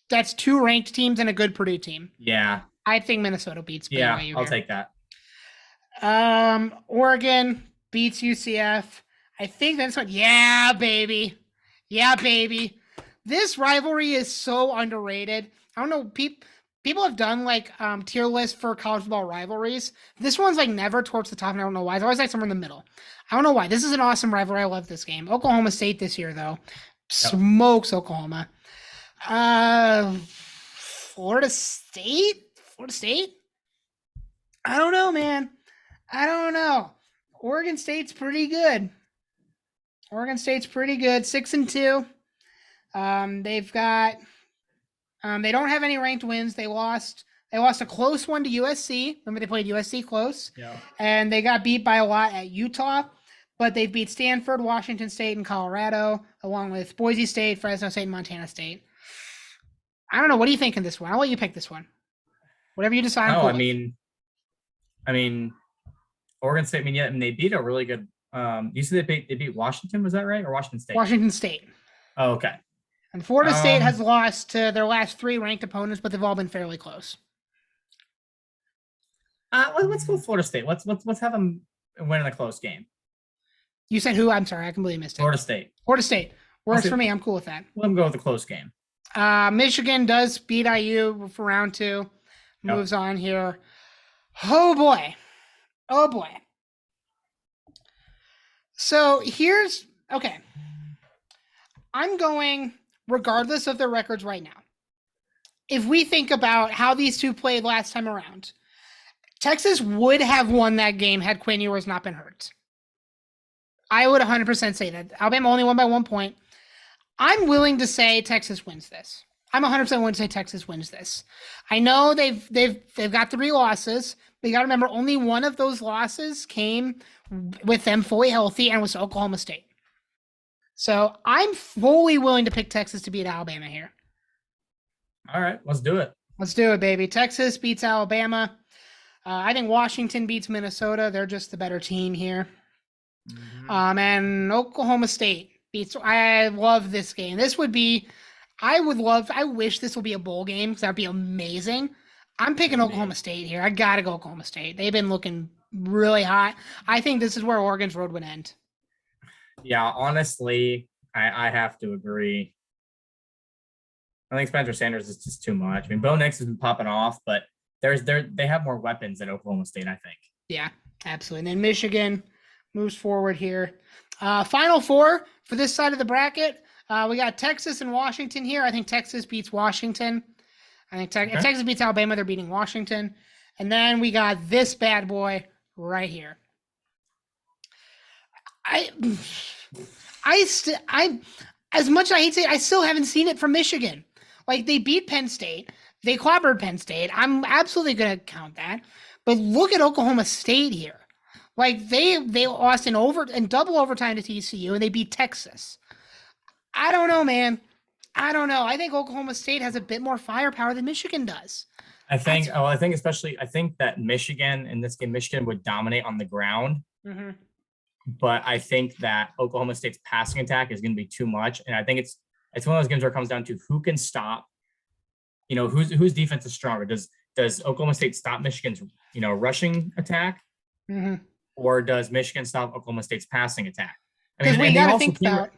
2 ranked teams and a good Purdue team. Yeah. I think Minnesota beats BYU. Yeah, I'll take that. Oregon beats UCF. I think that's what. Yeah, baby. This rivalry is so underrated. I don't know. people have done like tier lists for college football rivalries. This one's like never towards the top, and I don't know why. It's always like somewhere in the middle. I don't know why. This is an awesome rivalry. I love this game. Oklahoma State this year though, smokes Oklahoma. Florida State. Florida State. I don't know, man. I don't know. Oregon State's pretty good. Oregon State's pretty good. 6-2. They've got. They don't have any ranked wins. They lost a close one to USC. Remember they played USC close? Yeah. And they got beat by a lot at Utah, but they beat Stanford, Washington State, and Colorado, along with Boise State, Fresno State, and Montana State. I don't know. What do you think in this one? I'll let you pick this one. Whatever you decide. No, I mean, Oregon State. They beat a really good. You said they beat Washington. Was that right? Or Washington State? Washington State. Oh, okay. And Florida State has lost to their last 3 ranked opponents, but they've all been fairly close. Let's go Florida State. Let's have them win in a close game. You said who? I'm sorry, I completely missed it. Florida State. Florida State works for me. I'm cool with that. Let them go with a close game. Michigan does beat IU for round 2. Moves on here. Oh boy. So here's okay. I'm going regardless of their records right now. If we think about how these two played last time around, Texas would have won that game had Quinn Ewers not been hurt. I would 100% say that. Alabama only won by 1 point. I'm willing to say Texas wins this. I'm 100% willing to say Texas wins this. I know they've got 3 losses, but you got to remember only one of those losses came with them fully healthy and was Oklahoma State. So I'm fully willing to pick Texas to beat Alabama here. All right, let's do it. Let's do it, baby. Texas beats Alabama. I think Washington beats Minnesota. They're just the better team here. Mm-hmm. And Oklahoma State beats. I love this game. This would be. I wish this would be a bowl game because that'd be amazing. I'm picking Oklahoma State here. I gotta go Oklahoma State. They've been looking really hot. I think this is where Oregon's road would end. Yeah, honestly, I have to agree. I think Spencer Sanders is just too much. I mean, Bo Nix has been popping off, but they have more weapons than Oklahoma State, I think. Yeah, absolutely. And then Michigan moves forward here. Final 4 for this side of the bracket. We got Texas and Washington here. I think Texas beats Washington. I think if Texas beats Alabama, they're beating Washington. And then we got this bad boy right here. I as much as I hate to say it, I still haven't seen it from Michigan. Like, they beat Penn State. They clobbered Penn State. I'm absolutely going to count that. But look at Oklahoma State here. Like, they lost in double overtime to TCU, and they beat Texas. I don't know, man. I don't know. I think Oklahoma State has a bit more firepower than Michigan does. I think that Michigan, in this game, Michigan would dominate on the ground. Mm-hmm. But I think that Oklahoma State's passing attack is going to be too much. And I think it's one of those games where it comes down to who can stop, whose defense is stronger. Does Oklahoma State stop Michigan's, rushing attack? Mm-hmm. Or does Michigan stop Oklahoma State's passing attack? I mean,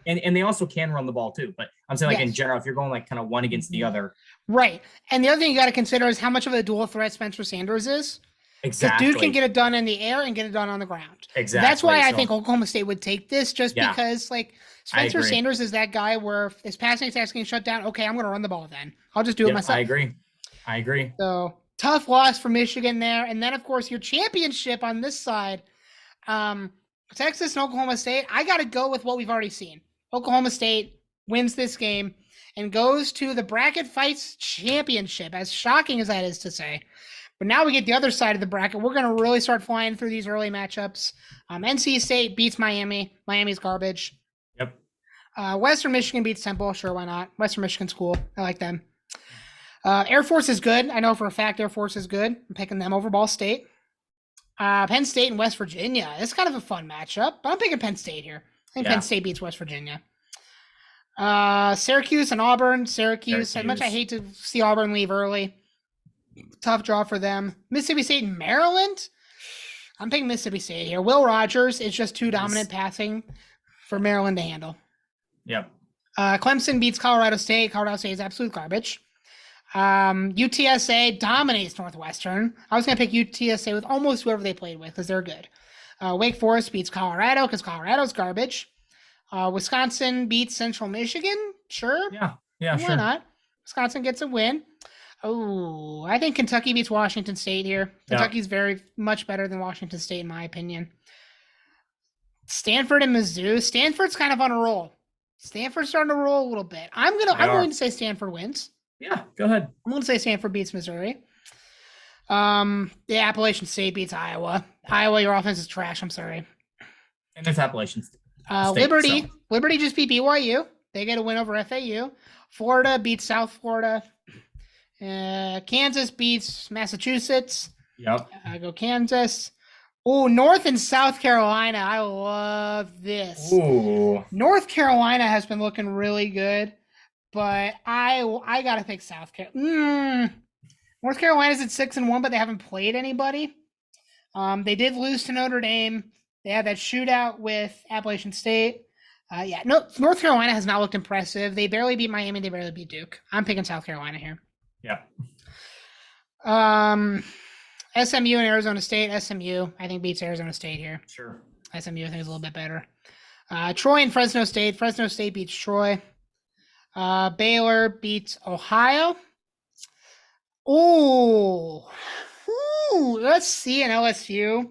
and they also can run the ball too. But I'm saying, in general, if you're going like kind of one against the other. Right. And the other thing you got to consider is how much of a dual threat Spencer Sanders is. Exactly. The dude can get it done in the air and get it done on the ground. Exactly. That's why I think Oklahoma State would take this, just because Spencer Sanders is that guy where if his passing attack's getting shut down, okay, I'm going to run the ball then. I'll just do it myself. I agree. So tough loss for Michigan there. And then, of course, your championship on this side, Texas and Oklahoma State. I got to go with what we've already seen. Oklahoma State wins this game and goes to the Bracket Fights Championship, as shocking as that is to say. But now we get the other side of the bracket. We're going to really start flying through these early matchups. NC State beats Miami. Miami's garbage. Yep. Western Michigan beats Temple. Sure, why not? Western Michigan's cool. I like them. Air Force is good. I know for a fact Air Force is good. I'm picking them over Ball State. Penn State and West Virginia. It's kind of a fun matchup, but I'm picking Penn State here. I think Penn State beats West Virginia. Syracuse and Auburn. Syracuse. As much I hate to see Auburn leave early. Tough draw for them. Mississippi State and Maryland. I'm picking Mississippi State here. Will Rogers is just too dominant passing for Maryland to handle. Yep. Clemson beats Colorado State. Colorado State is absolute garbage. UTSA dominates Northwestern. I was going to pick UTSA with almost whoever they played with because they're good. Wake Forest beats Colorado because Colorado's garbage. Wisconsin beats Central Michigan. Sure. Yeah, Why sure. not? Wisconsin gets a win. Oh, I think Kentucky beats Washington State here. Kentucky's very much better than Washington State, in my opinion. Stanford and Mizzou. Stanford's kind of on a roll. Stanford's starting to roll a little bit. I'm going to say Stanford wins. Yeah, go ahead. I'm going to say Stanford beats Missouri. The Appalachian State beats Iowa. Iowa, your offense is trash. I'm sorry. And it's Appalachian State. Liberty just beat BYU. They get a win over FAU. Florida beats South Florida. Kansas beats Massachusetts. Yep. Go Kansas. Oh, North and South Carolina. I love this. Ooh. North Carolina has been looking really good, but I gotta pick South Carolina. North Carolina's at 6-1, but they haven't played anybody. They did lose to Notre Dame. They had that shootout with Appalachian State. North Carolina has not looked impressive. They barely beat Miami. They barely beat Duke. I'm picking South Carolina here. Yeah. SMU and Arizona State. SMU, I think, beats Arizona State here. Sure. SMU, I think, is a little bit better. Troy and Fresno State. Fresno State beats Troy. Baylor beats Ohio. Oh, SC and LSU.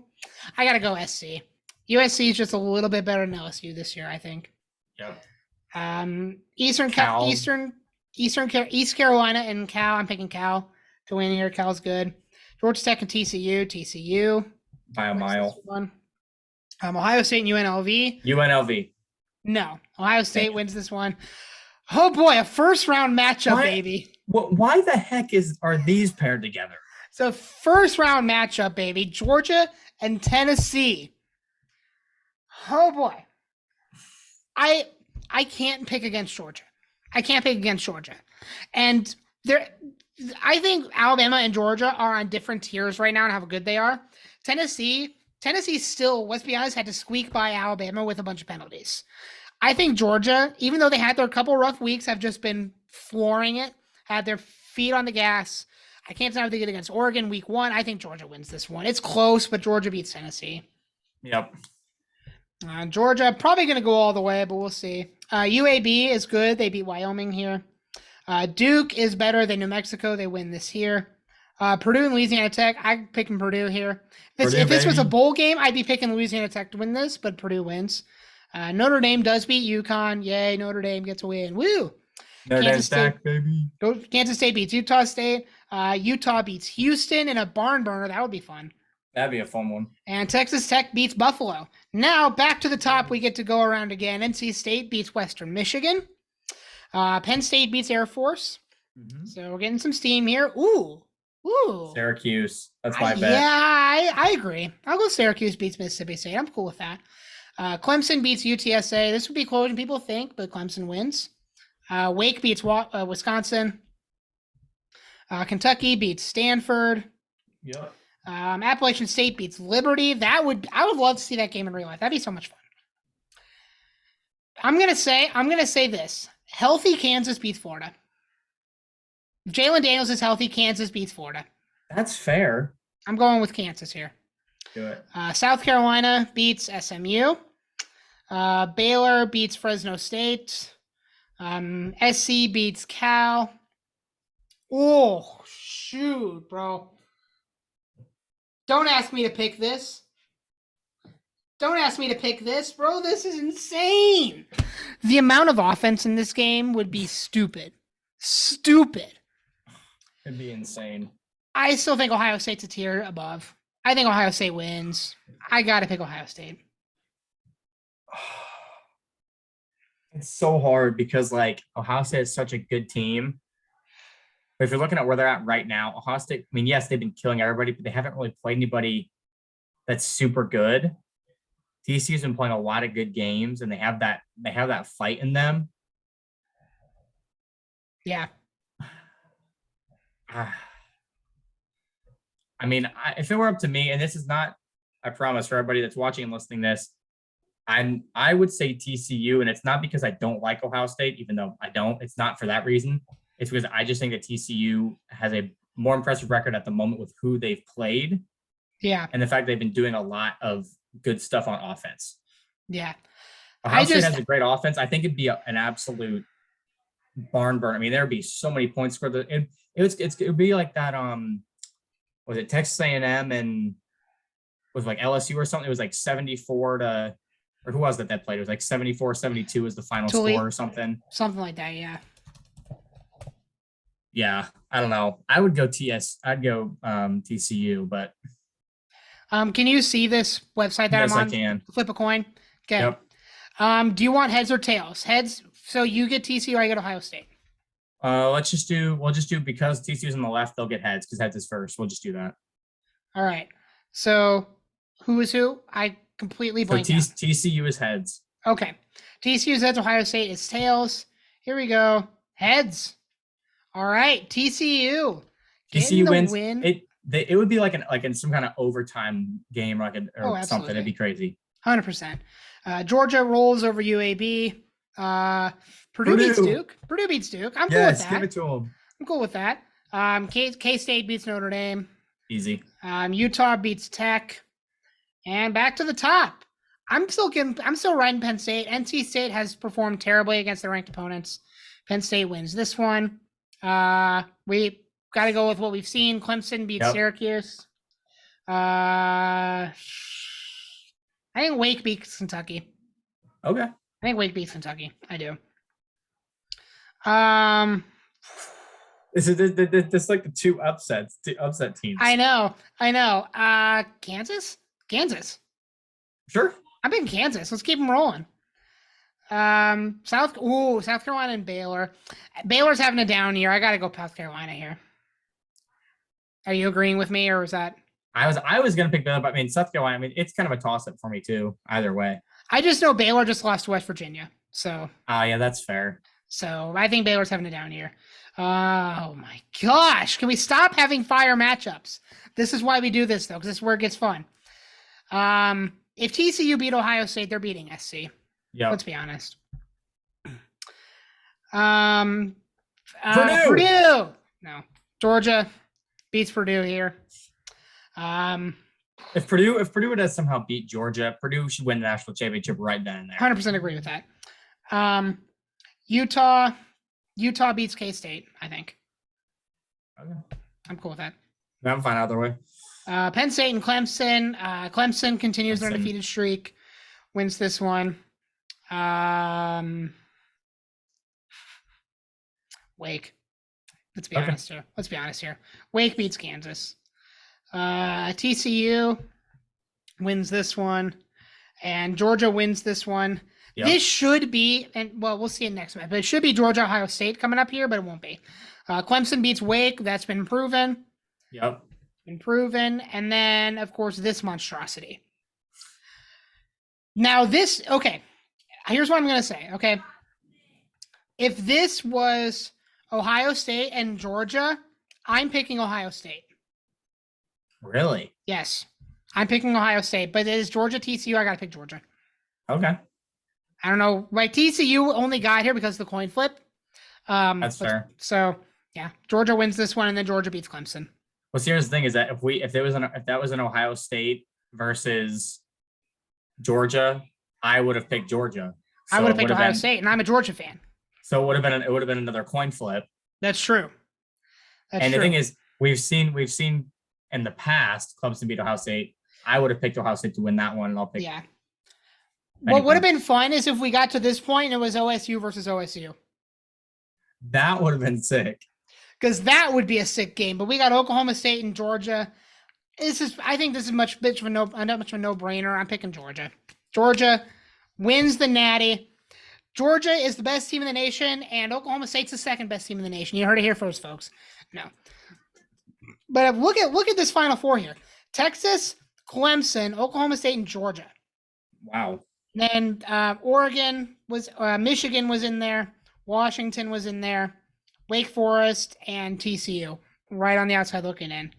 I gotta go SC. USC is just a little bit better than LSU this year, I think. Yep. East Carolina and Cal. I'm picking Cal to win here. Cal's good. Georgia Tech and TCU. TCU by a mile. Ohio State and UNLV. UNLV. No, Ohio State wins this one. Oh boy, a first round matchup, baby. Why the heck are these paired together? So first round matchup, baby. Georgia and Tennessee. Oh boy. I can't pick against Georgia. And I think Alabama and Georgia are on different tiers right now and how good they are. Tennessee still, let's be honest, had to squeak by Alabama with a bunch of penalties. I think Georgia, even though they had their couple rough weeks, have just been flooring it, had their feet on the gas. I can't tell if they get against Oregon week 1. I think Georgia wins this one. It's close, but Georgia beats Tennessee. Yep. Georgia probably going to go all the way, but we'll see. UAB is good. They beat Wyoming here. Duke is better than New Mexico. They win this here. Purdue and Louisiana Tech. I'm picking Purdue here. If this was a bowl game, I'd be picking Louisiana Tech to win this, but Purdue wins. Notre Dame does beat UConn. Yay, Notre Dame gets a win. Woo! Kansas State, baby. Kansas State beats Utah State. Utah beats Houston in a barn burner. That would be fun. That'd be a fun one. And Texas Tech beats Buffalo. Now, back to the top, we get to go around again. NC State beats Western Michigan. Penn State beats Air Force. Mm-hmm. So we're getting some steam here. Ooh. Syracuse. That's my bet. Yeah, I agree. I'll go Syracuse beats Mississippi State. I'm cool with that. Clemson beats UTSA. This would be closer than people think, but Clemson wins. Wake beats Wisconsin. Kentucky beats Stanford. Yep. Appalachian State beats Liberty. I would love to see that game in real life. That'd be so much fun. I'm gonna say this. Healthy Kansas beats Florida. If Jalen Daniels is healthy, Kansas beats Florida. That's fair. I'm going with Kansas here. Do it. South Carolina beats SMU. Baylor beats Fresno State. SC beats Cal. Oh, shoot, bro. Don't ask me to pick this. Bro. This is insane. The amount of offense in this game would be stupid. It'd be insane. I still think Ohio State's a tier above. I think Ohio State wins. I got to pick Ohio State. It's so hard because, Ohio State is such a good team. But if you're looking at where they're at right now, Ohio State, yes, they've been killing everybody, but they haven't really played anybody that's super good. TCU's been playing a lot of good games, and they have that fight in them. Yeah. If it were up to me, and this is not, I promise for everybody that's watching and listening to this, I would say TCU, and it's not because I don't like Ohio State, even though I don't. It's not for that reason. It's because I just think that TCU has a more impressive record at the moment with who they've played Yeah. and the fact they've been doing a lot of good stuff on offense. Yeah. Ohio State has a great offense. I think it'd be an absolute barn burn. I mean, there'd be so many points scored. It would be like that. Was it Texas A&M and was like LSU or something? It was like 74 to, or who was that played? It was like 74-72 was the final score or something. Something like that, yeah. Yeah, I don't know. I would go I'd go TCU, but can you see this website that yes, I'm on? I can. Flip a coin. Okay. Yep. Do you want heads or tails? Heads. So you get TCU, I get Ohio State. We'll just do because TCU's on the left, they'll get heads because heads is first. We'll just do that. All right. So who is who? I completely blanked out. TCU is heads. Okay. TCU's heads, Ohio State is tails. Here we go. Heads. All right. TCU. TCU wins. Win. It would be like in some kind of overtime game or something. It'd be crazy. 100%. Georgia rolls over UAB. Purdue beats Duke. Purdue beats Duke. I'm cool with that. Give it to them. I'm cool with that. K-State beats Notre Dame. Easy. Utah beats Tech. And back to the top. I'm still riding Penn State. NC State has performed terribly against their ranked opponents. Penn State wins this one. We got to go with what we've seen. Clemson beats Syracuse. I think Wake beats Kentucky. Okay. I think Wake beats Kentucky. I do. This is like the two upset teams. I know. Kansas. Sure. I'm in Kansas. Let's keep them rolling. South Carolina and Baylor. Baylor's having a down year. I got to go South Carolina here. Are you agreeing with me, or was that? I was going to pick Baylor, but I mean South Carolina. I mean it's kind of a toss up for me too. Either way. I just know Baylor just lost to West Virginia, so. Yeah, that's fair. So I think Baylor's having a down year. Oh my gosh! Can we stop having fire matchups? This is why we do this though, because this is where it gets fun. If TCU beat Ohio State, they're beating SC. Yeah. Let's be honest. Purdue. No. Georgia beats Purdue here. If Purdue would somehow beat Georgia, Purdue should win the national championship right then and there. 100% agree with that. Utah beats K-State, I think. Okay. I'm cool with that. I'm fine either way. Penn State and Clemson. Clemson continues their undefeated streak, wins this one. Wake. Let's be honest here. Wake beats Kansas. TCU wins this one, and Georgia wins this one. Yep. This should be, we'll see it next month, but it should be Georgia, Ohio State coming up here, but it won't be. Clemson beats Wake. That's been proven. Yep. Been proven. And then, of course, this monstrosity. Now here's what I'm going to say, okay? If this was Ohio State and Georgia, I'm picking Ohio State. Really? Yes. I'm picking Ohio State, but it is Georgia, TCU. I got to pick Georgia. Okay. I don't know. Like TCU only got here because of the coin flip. That's fair. So yeah, Georgia wins this one, and then Georgia beats Clemson. Well, here's the thing: is that if that was an Ohio State versus Georgia, I would have picked Georgia. So I would have picked Ohio State, and I'm a Georgia fan. So it would have been another coin flip. That's true. The thing is, we've seen in the past Clemson beat Ohio State. I would have picked Ohio State to win that one, and I'll pick. Yeah. What would have been fun is if we got to this point and it was OSU versus OSU. That would have been sick. Because that would be a sick game. But we got Oklahoma State and Georgia. I think this is much of a no-brainer. I'm picking Georgia. Georgia wins the Natty. Georgia is the best team in the nation, and Oklahoma State's the second best team in the nation. You heard it here first, folks. No. But look at this Final Four here. Texas, Clemson, Oklahoma State, and Georgia. Wow. Then Oregon was, Michigan was in there, Washington was in there, Wake Forest, and TCU right on the outside looking in.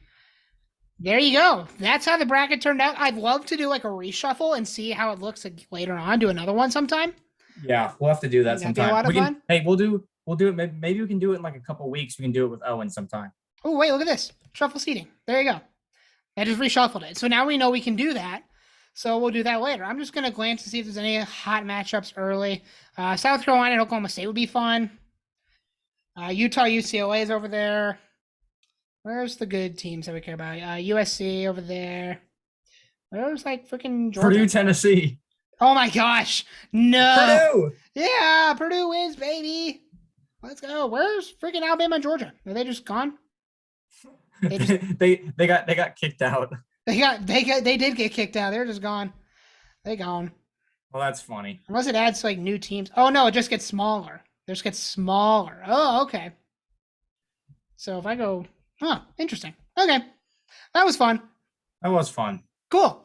There you go. That's how the bracket turned out. I'd love to do like a reshuffle and see how it looks later on. Do another one sometime. Yeah, we'll have to do that sometime. Be a lot of fun. Hey, we'll do we'll do it. Maybe we can do it in like a couple weeks. We can do it with Owen sometime. Oh, wait, look at this. Shuffle seating. There you go. I just reshuffled it. So now we know we can do that. So we'll do that later. I'm just going to glance to see if there's any hot matchups early. South Carolina and Oklahoma State would be fun. Utah, UCLA is over there. Where's the good teams that we care about? USC over there. Where's like freaking Georgia? Purdue, Tennessee. Oh my gosh. No. Purdue. Yeah, Purdue wins, baby. Let's go. Where's freaking Alabama and Georgia? Are they just gone? They got kicked out. They did get kicked out. They're just gone. They gone. Well, that's funny. Unless it adds like new teams. Oh no, it just gets smaller. It just gets smaller. Oh, okay. So if I go, interesting. Okay. That was fun. That was fun. Cool.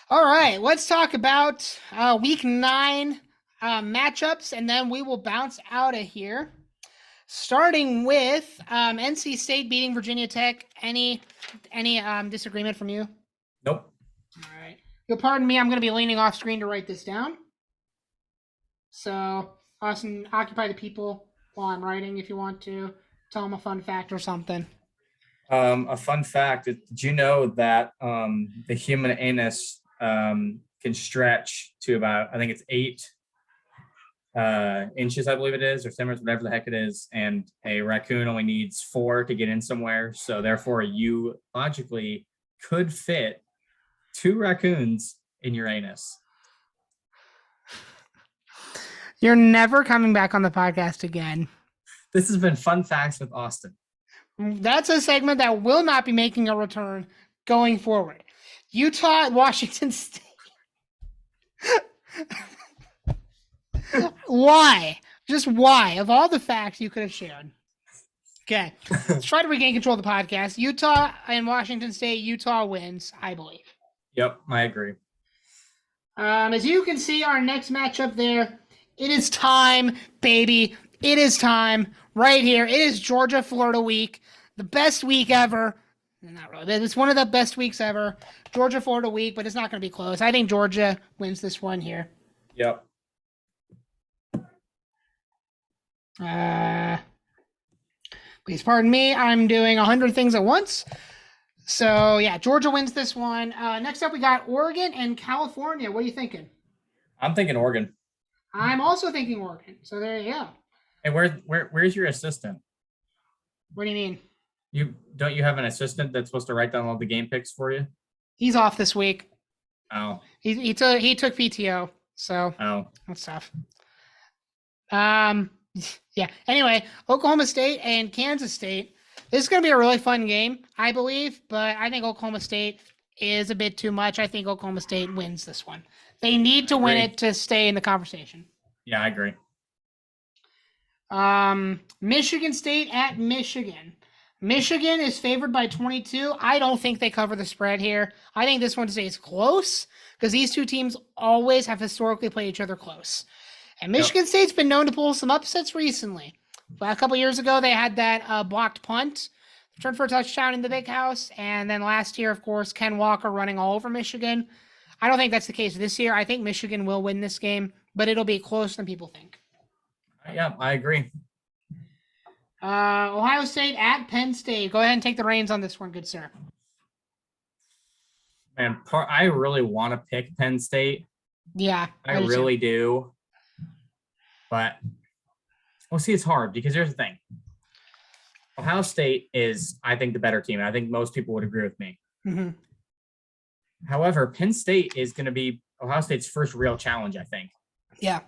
All right, let's talk about week 9 matchups, and then we will bounce out of here. Starting with NC State beating Virginia Tech. Any disagreement from you? Nope. All right. You'll pardon me. I'm going to be leaning off screen to write this down. So, Austin, occupy the people while I'm writing if you want to. Tell them a fun fact or something. A fun fact. Did you know that the human anus can stretch to about, I think it's 8 inches, I believe it is, or centimeters, whatever the heck it is, and a raccoon only needs 4 to get in somewhere. So therefore, you logically could fit 2 raccoons in your anus. You're never coming back on the podcast again. This has been Fun Facts with Austin. That's a segment that will not be making a return going forward. Utah, Washington State. Why? Just why? Of all the facts you could have shared. Okay. Let's try to regain control of the podcast. Utah and Washington State. Utah wins, I believe. Yep, I agree. As you can see, our next matchup there, it is time, baby. It is time right here. It is Georgia, Florida week. The best week ever. Not really. It's one of the best weeks ever. Georgia, Florida week, but it's not going to be close. I think Georgia wins this one here. Yep. Please pardon me. I'm doing 100 things at once. So, yeah, Georgia wins this one. Next up, we got Oregon and California. What are you thinking? I'm thinking Oregon. I'm also thinking Oregon. So there you go. Hey, where's your assistant? What do you mean? Don't you have an assistant that's supposed to write down all the game picks for you? He's off this week. Oh. He took PTO. So that's tough. Yeah. Anyway, Oklahoma State and Kansas State. This is going to be a really fun game, I believe, but I think Oklahoma State is a bit too much. I think Oklahoma State wins this one. They need to win it to stay in the conversation. Yeah, I agree. Michigan State at Michigan. Michigan is favored by 22. I don't think they cover the spread here. I think this one stays close because these two teams always have historically played each other close. And Michigan State's been known to pull some upsets recently. A couple years ago, they had that blocked punt, returned for a touchdown in the Big House. And then last year, of course, Ken Walker running all over Michigan. I don't think that's the case this year. I think Michigan will win this game, but it'll be closer than people think. Yeah, I agree. Ohio State at Penn State. Go ahead and take the reins on this one, good sir. Man, I really want to pick Penn State. Yeah. I really do. But we'll see, it's hard because here's the thing. Ohio State is, I think, the better team. And I think most people would agree with me. Mm-hmm. However, Penn State is going to be Ohio State's first real challenge, I think. Yeah.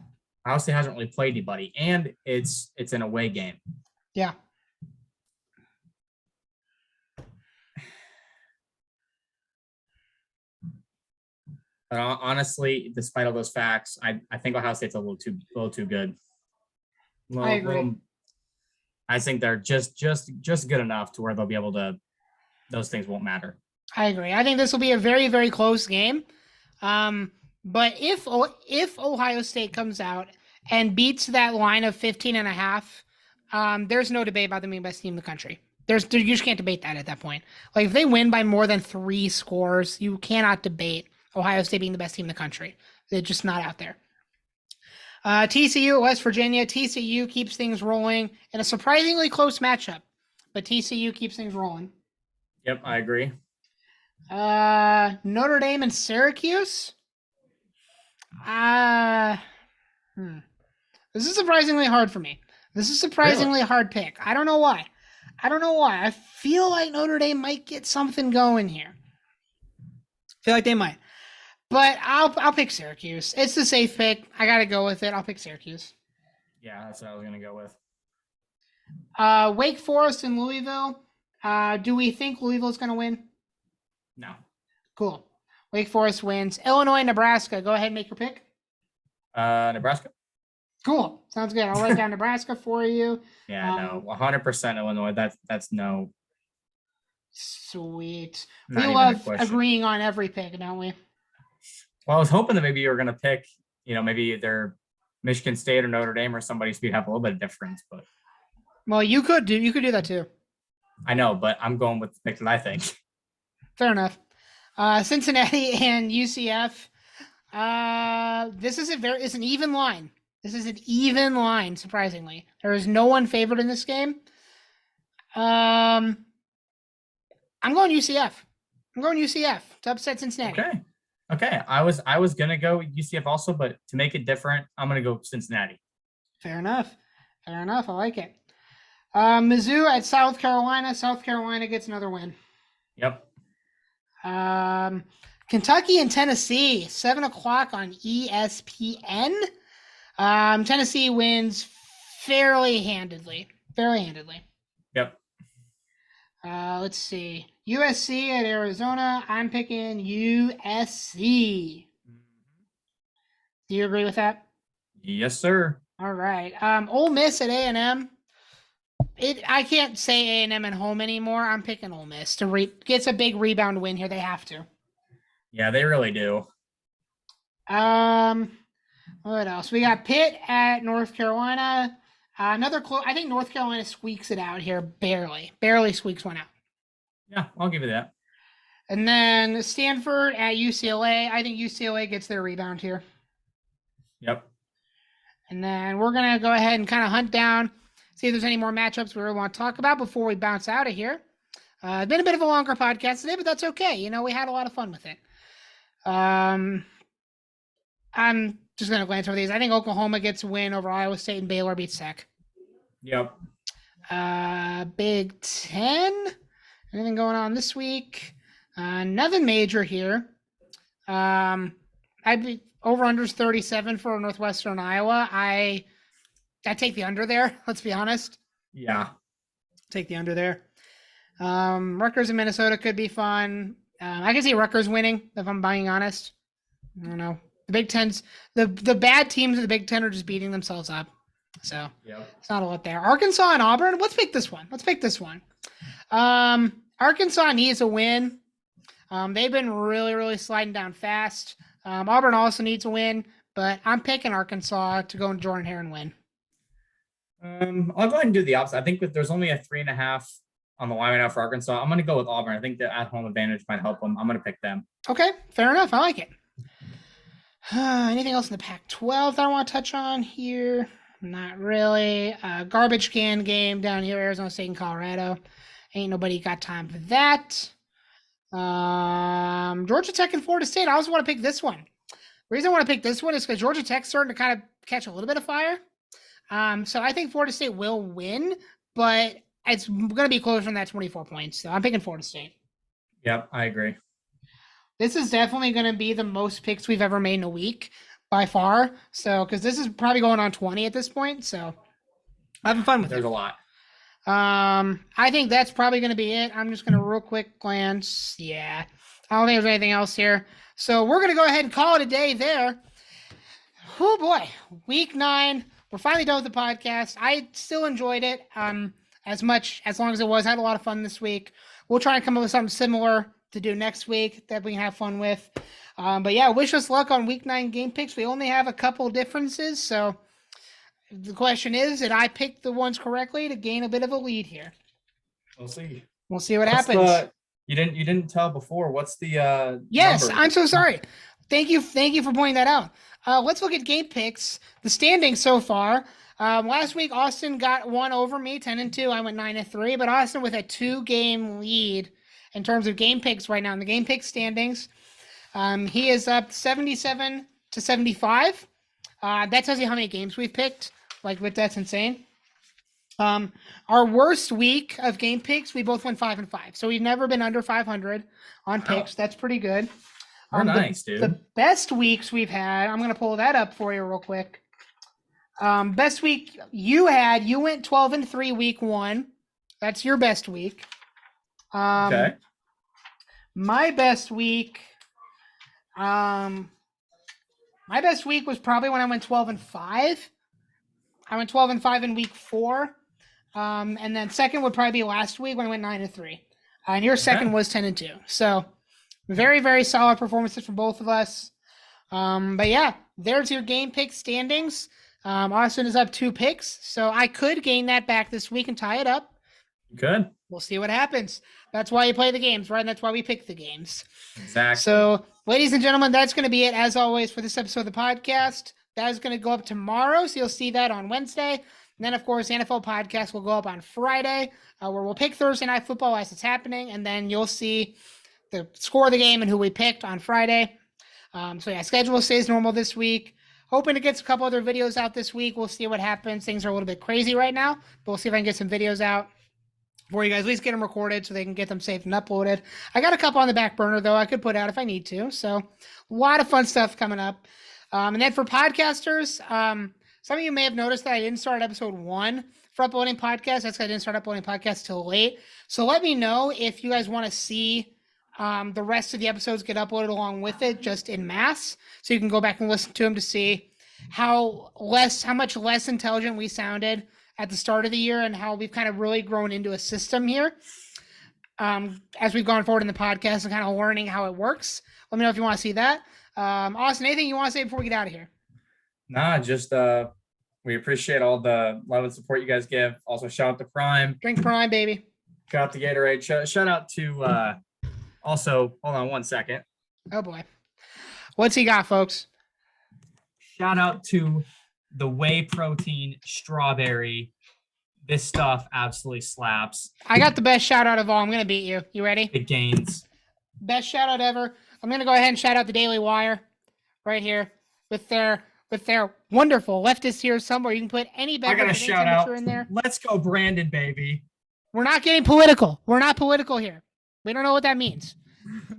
Ohio State hasn't really played anybody, and it's an away game. Yeah. But honestly, despite all those facts, I think Ohio State's a little too good. I agree. I think they're just good enough to where they'll be able to. Those things won't matter. I agree. I think this will be a very, very close game. But if Ohio State comes out and beats that line of 15.5, there's no debate about them being the best team in the country. You just can't debate that at that point. Like if they win by more than 3 scores, you cannot debate Ohio State being the best team in the country. They're just not out there. TCU, West Virginia. TCU keeps things rolling in a surprisingly close matchup, but TCU keeps things rolling. Yep, I agree. Notre Dame and Syracuse. This is surprisingly hard for me. This is surprisingly hard pick. I don't know why. I feel like Notre Dame might get something going here. I feel like they might. But I'll pick Syracuse. It's the safe pick. I gotta go with it. I'll pick Syracuse. Yeah, that's what I was gonna go with. Wake Forest and Louisville. Do we think Louisville's gonna win? No. Cool. Wake Forest wins. Illinois, Nebraska. Go ahead and make your pick. Nebraska. Cool. Sounds good. I'll write down Nebraska for you. Yeah, no, 100% Illinois. That's no. Sweet. Not We even a love question. agreeing on every pick, don't we? Well, I was hoping that maybe you were gonna pick, maybe either Michigan State or Notre Dame or somebody so you'd have a little bit of difference, but Well, you could do that too. I know, but I'm going with the pick that I think. Fair enough. Cincinnati and UCF. This is it's an even line. This is an even line, surprisingly. There is no one favored in this game. I'm going UCF. To upset Cincinnati. Okay. I was gonna go UCF also, but to make it different, I'm gonna go Cincinnati. Fair enough. I like it. Mizzou at South Carolina. South Carolina gets another win. Yep. Kentucky and Tennessee, 7:00 on ESPN. Tennessee wins fairly handedly. Yep. Let's see. USC at Arizona. I'm picking USC. Do you agree with that? Yes, sir. All right. Ole Miss at A&M. I can't say A&M at home anymore. I'm picking Ole Miss to gets a big rebound win here. They have to. Yeah, they really do. What else? We got Pitt at North Carolina. Another close. I think North Carolina squeaks it out here, barely squeaks one out. Yeah, I'll give you that. And then Stanford at UCLA. I think UCLA gets their rebound here. Yep. And then we're gonna go ahead and kind of hunt down, see if there's any more matchups we really want to talk about before we bounce out of here. It's been a bit of a longer podcast today, but that's okay. We had a lot of fun with it. I'm just gonna glance over these. I think Oklahoma gets a win over Iowa State and Baylor beats Tech. Yep. Big Ten. Anything going on this week? Nothing major here. I'd be over unders 37 for Northwestern Iowa. I take the under there. Let's be honest. Yeah. Take the under there. Rutgers and Minnesota could be fun. I can see Rutgers winning if I'm being honest. I don't know. The Big Ten's the bad teams of the Big Ten are just beating themselves up. So It's not a lot there. Arkansas and Auburn. Let's pick this one. Arkansas needs a win. They've been really, really sliding down fast. Auburn also needs a win, but I'm picking Arkansas to go and Jordan Hare and win. I'll go ahead and do the opposite. I think there's only a 3.5 on the line right now for Arkansas. I'm going to go with Auburn. I think the at-home advantage might help them. I'm going to pick them. Okay, fair enough. I like it. Anything else in the Pac-12 that I want to touch on here? Not really. Garbage can game down here, Arizona State and Colorado. Ain't nobody got time for that. Georgia Tech and Florida State. I also want to pick this one. The reason I want to pick this one is because Georgia Tech's starting to kind of catch a little bit of fire. So I think Florida State will win, but it's going to be closer than that 24 points. So I'm picking Florida State. Yep, I agree. This is definitely going to be the most picks we've ever made in a week by far. So, because this is probably going on 20 at this point. So I'm having fun with it. There's a lot. I think that's probably going to be it. I'm just going to real quick glance. Yeah. I don't think there's anything else here. So we're going to go ahead and call it a day there. Oh boy. Week 9. We're finally done with the podcast. I still enjoyed it. As long as it was. I had a lot of fun this week. We'll try and come up with something similar to do next week that we can have fun with. But yeah, wish us luck on week 9 game picks. We only have a couple differences. So the question is, did I pick the ones correctly to gain a bit of a lead here? We'll see. We'll see what happens. You didn't tell before. What's the Yes, number? I'm so sorry. Thank you for pointing that out. let's look at game picks. The standings so far. Last week, Austin got one over me, 10-2. I went 9-3, but Austin with a 2-game lead in terms of game picks right now in the game pick standings. He is up 77-75. That tells you how many games we've picked. That's insane. Our worst week of game picks, we both went 5-5. So we've never been under 500 on picks. That's pretty good. Nice, dude. The best weeks we've had, I'm going to pull that up for you real quick. Best week you went 12-3 week 1. That's your best week. Okay. My best week, was probably when I went 12-5. I went 12-5 in week 4. And then second would probably be last week when I went 9-3. And your second was 10-2. So very, very solid performances from both of us. But yeah, there's your game pick standings. Austin is up 2 picks, so I could gain that back this week and tie it up. Good. We'll see what happens. That's why you play the games, right? And that's why we pick the games. Exactly. So, ladies and gentlemen, that's going to be it, as always, for this episode of the podcast. That is going to go up tomorrow, so you'll see that on Wednesday. And then, of course, the NFL podcast will go up on Friday, where we'll pick Thursday Night Football as it's happening, and then you'll see the score of the game and who we picked on Friday. So, yeah, schedule stays normal this week. Hoping to get a couple other videos out this week. We'll see what happens. Things are a little bit crazy right now, but we'll see if I can get some videos out for you guys. At least get them recorded so they can get them saved and uploaded. I got a couple on the back burner, though, I could put out if I need to. So a lot of fun stuff coming up. And then for podcasters, some of you may have noticed that I didn't start episode 1 for uploading podcasts. That's because I didn't start uploading podcasts till late. So let me know if you guys want to see the rest of the episodes get uploaded along with it, just in mass, so you can go back and listen to them to see how much less intelligent we sounded at the start of the year and how we've kind of really grown into a system here as we've gone forward in the podcast and kind of learning how it works. Let me know if you want to see that. Austin, anything you want to say before we get out of here? Nah, just we appreciate all the love and support you guys give. Also, shout out to Prime. Drink Prime, baby. Shout out to Gatorade. Shout out to also, hold on one second. Oh boy. What's he got, folks? Shout out to the whey protein strawberry. This stuff absolutely slaps. I got the best shout out of all. I'm going to beat you. You ready? It gains. Best shout out ever. I'm going to go ahead and shout out the Daily Wire right here with their wonderful leftist here somewhere. You can put any beverage I got a shout out in there. Let's go Brandon, baby. We're not getting political. We're not political here. We don't know what that means.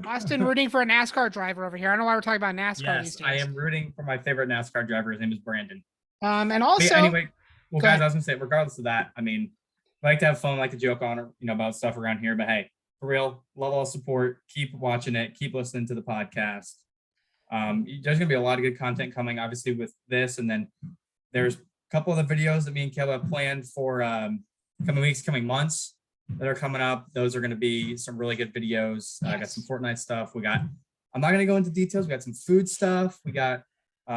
Austin rooting for a NASCAR driver over here. I don't know why we're talking about NASCAR these Yes, days. I am rooting for my favorite NASCAR driver. His name is Brandon. And also, anyway, well, guys, I was gonna say, regardless of that, I mean, I like to have fun, like to joke on, about stuff around here. But hey, for real, love all support. Keep watching it. Keep listening to the podcast. There's gonna be a lot of good content coming, obviously, with this, and then there's a couple of the videos that me and Caleb have planned for coming weeks, coming months that are coming up. Those are going to be some really good videos. I got some Fortnite stuff. I'm not going to go into details. We got some food stuff. We got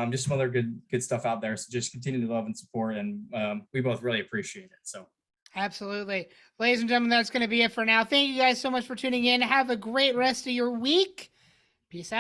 just some other good stuff out there. So just continue to love and support. And we both really appreciate it. So absolutely. Ladies and gentlemen, that's going to be it for now. Thank you guys so much for tuning in. Have a great rest of your week. Peace out.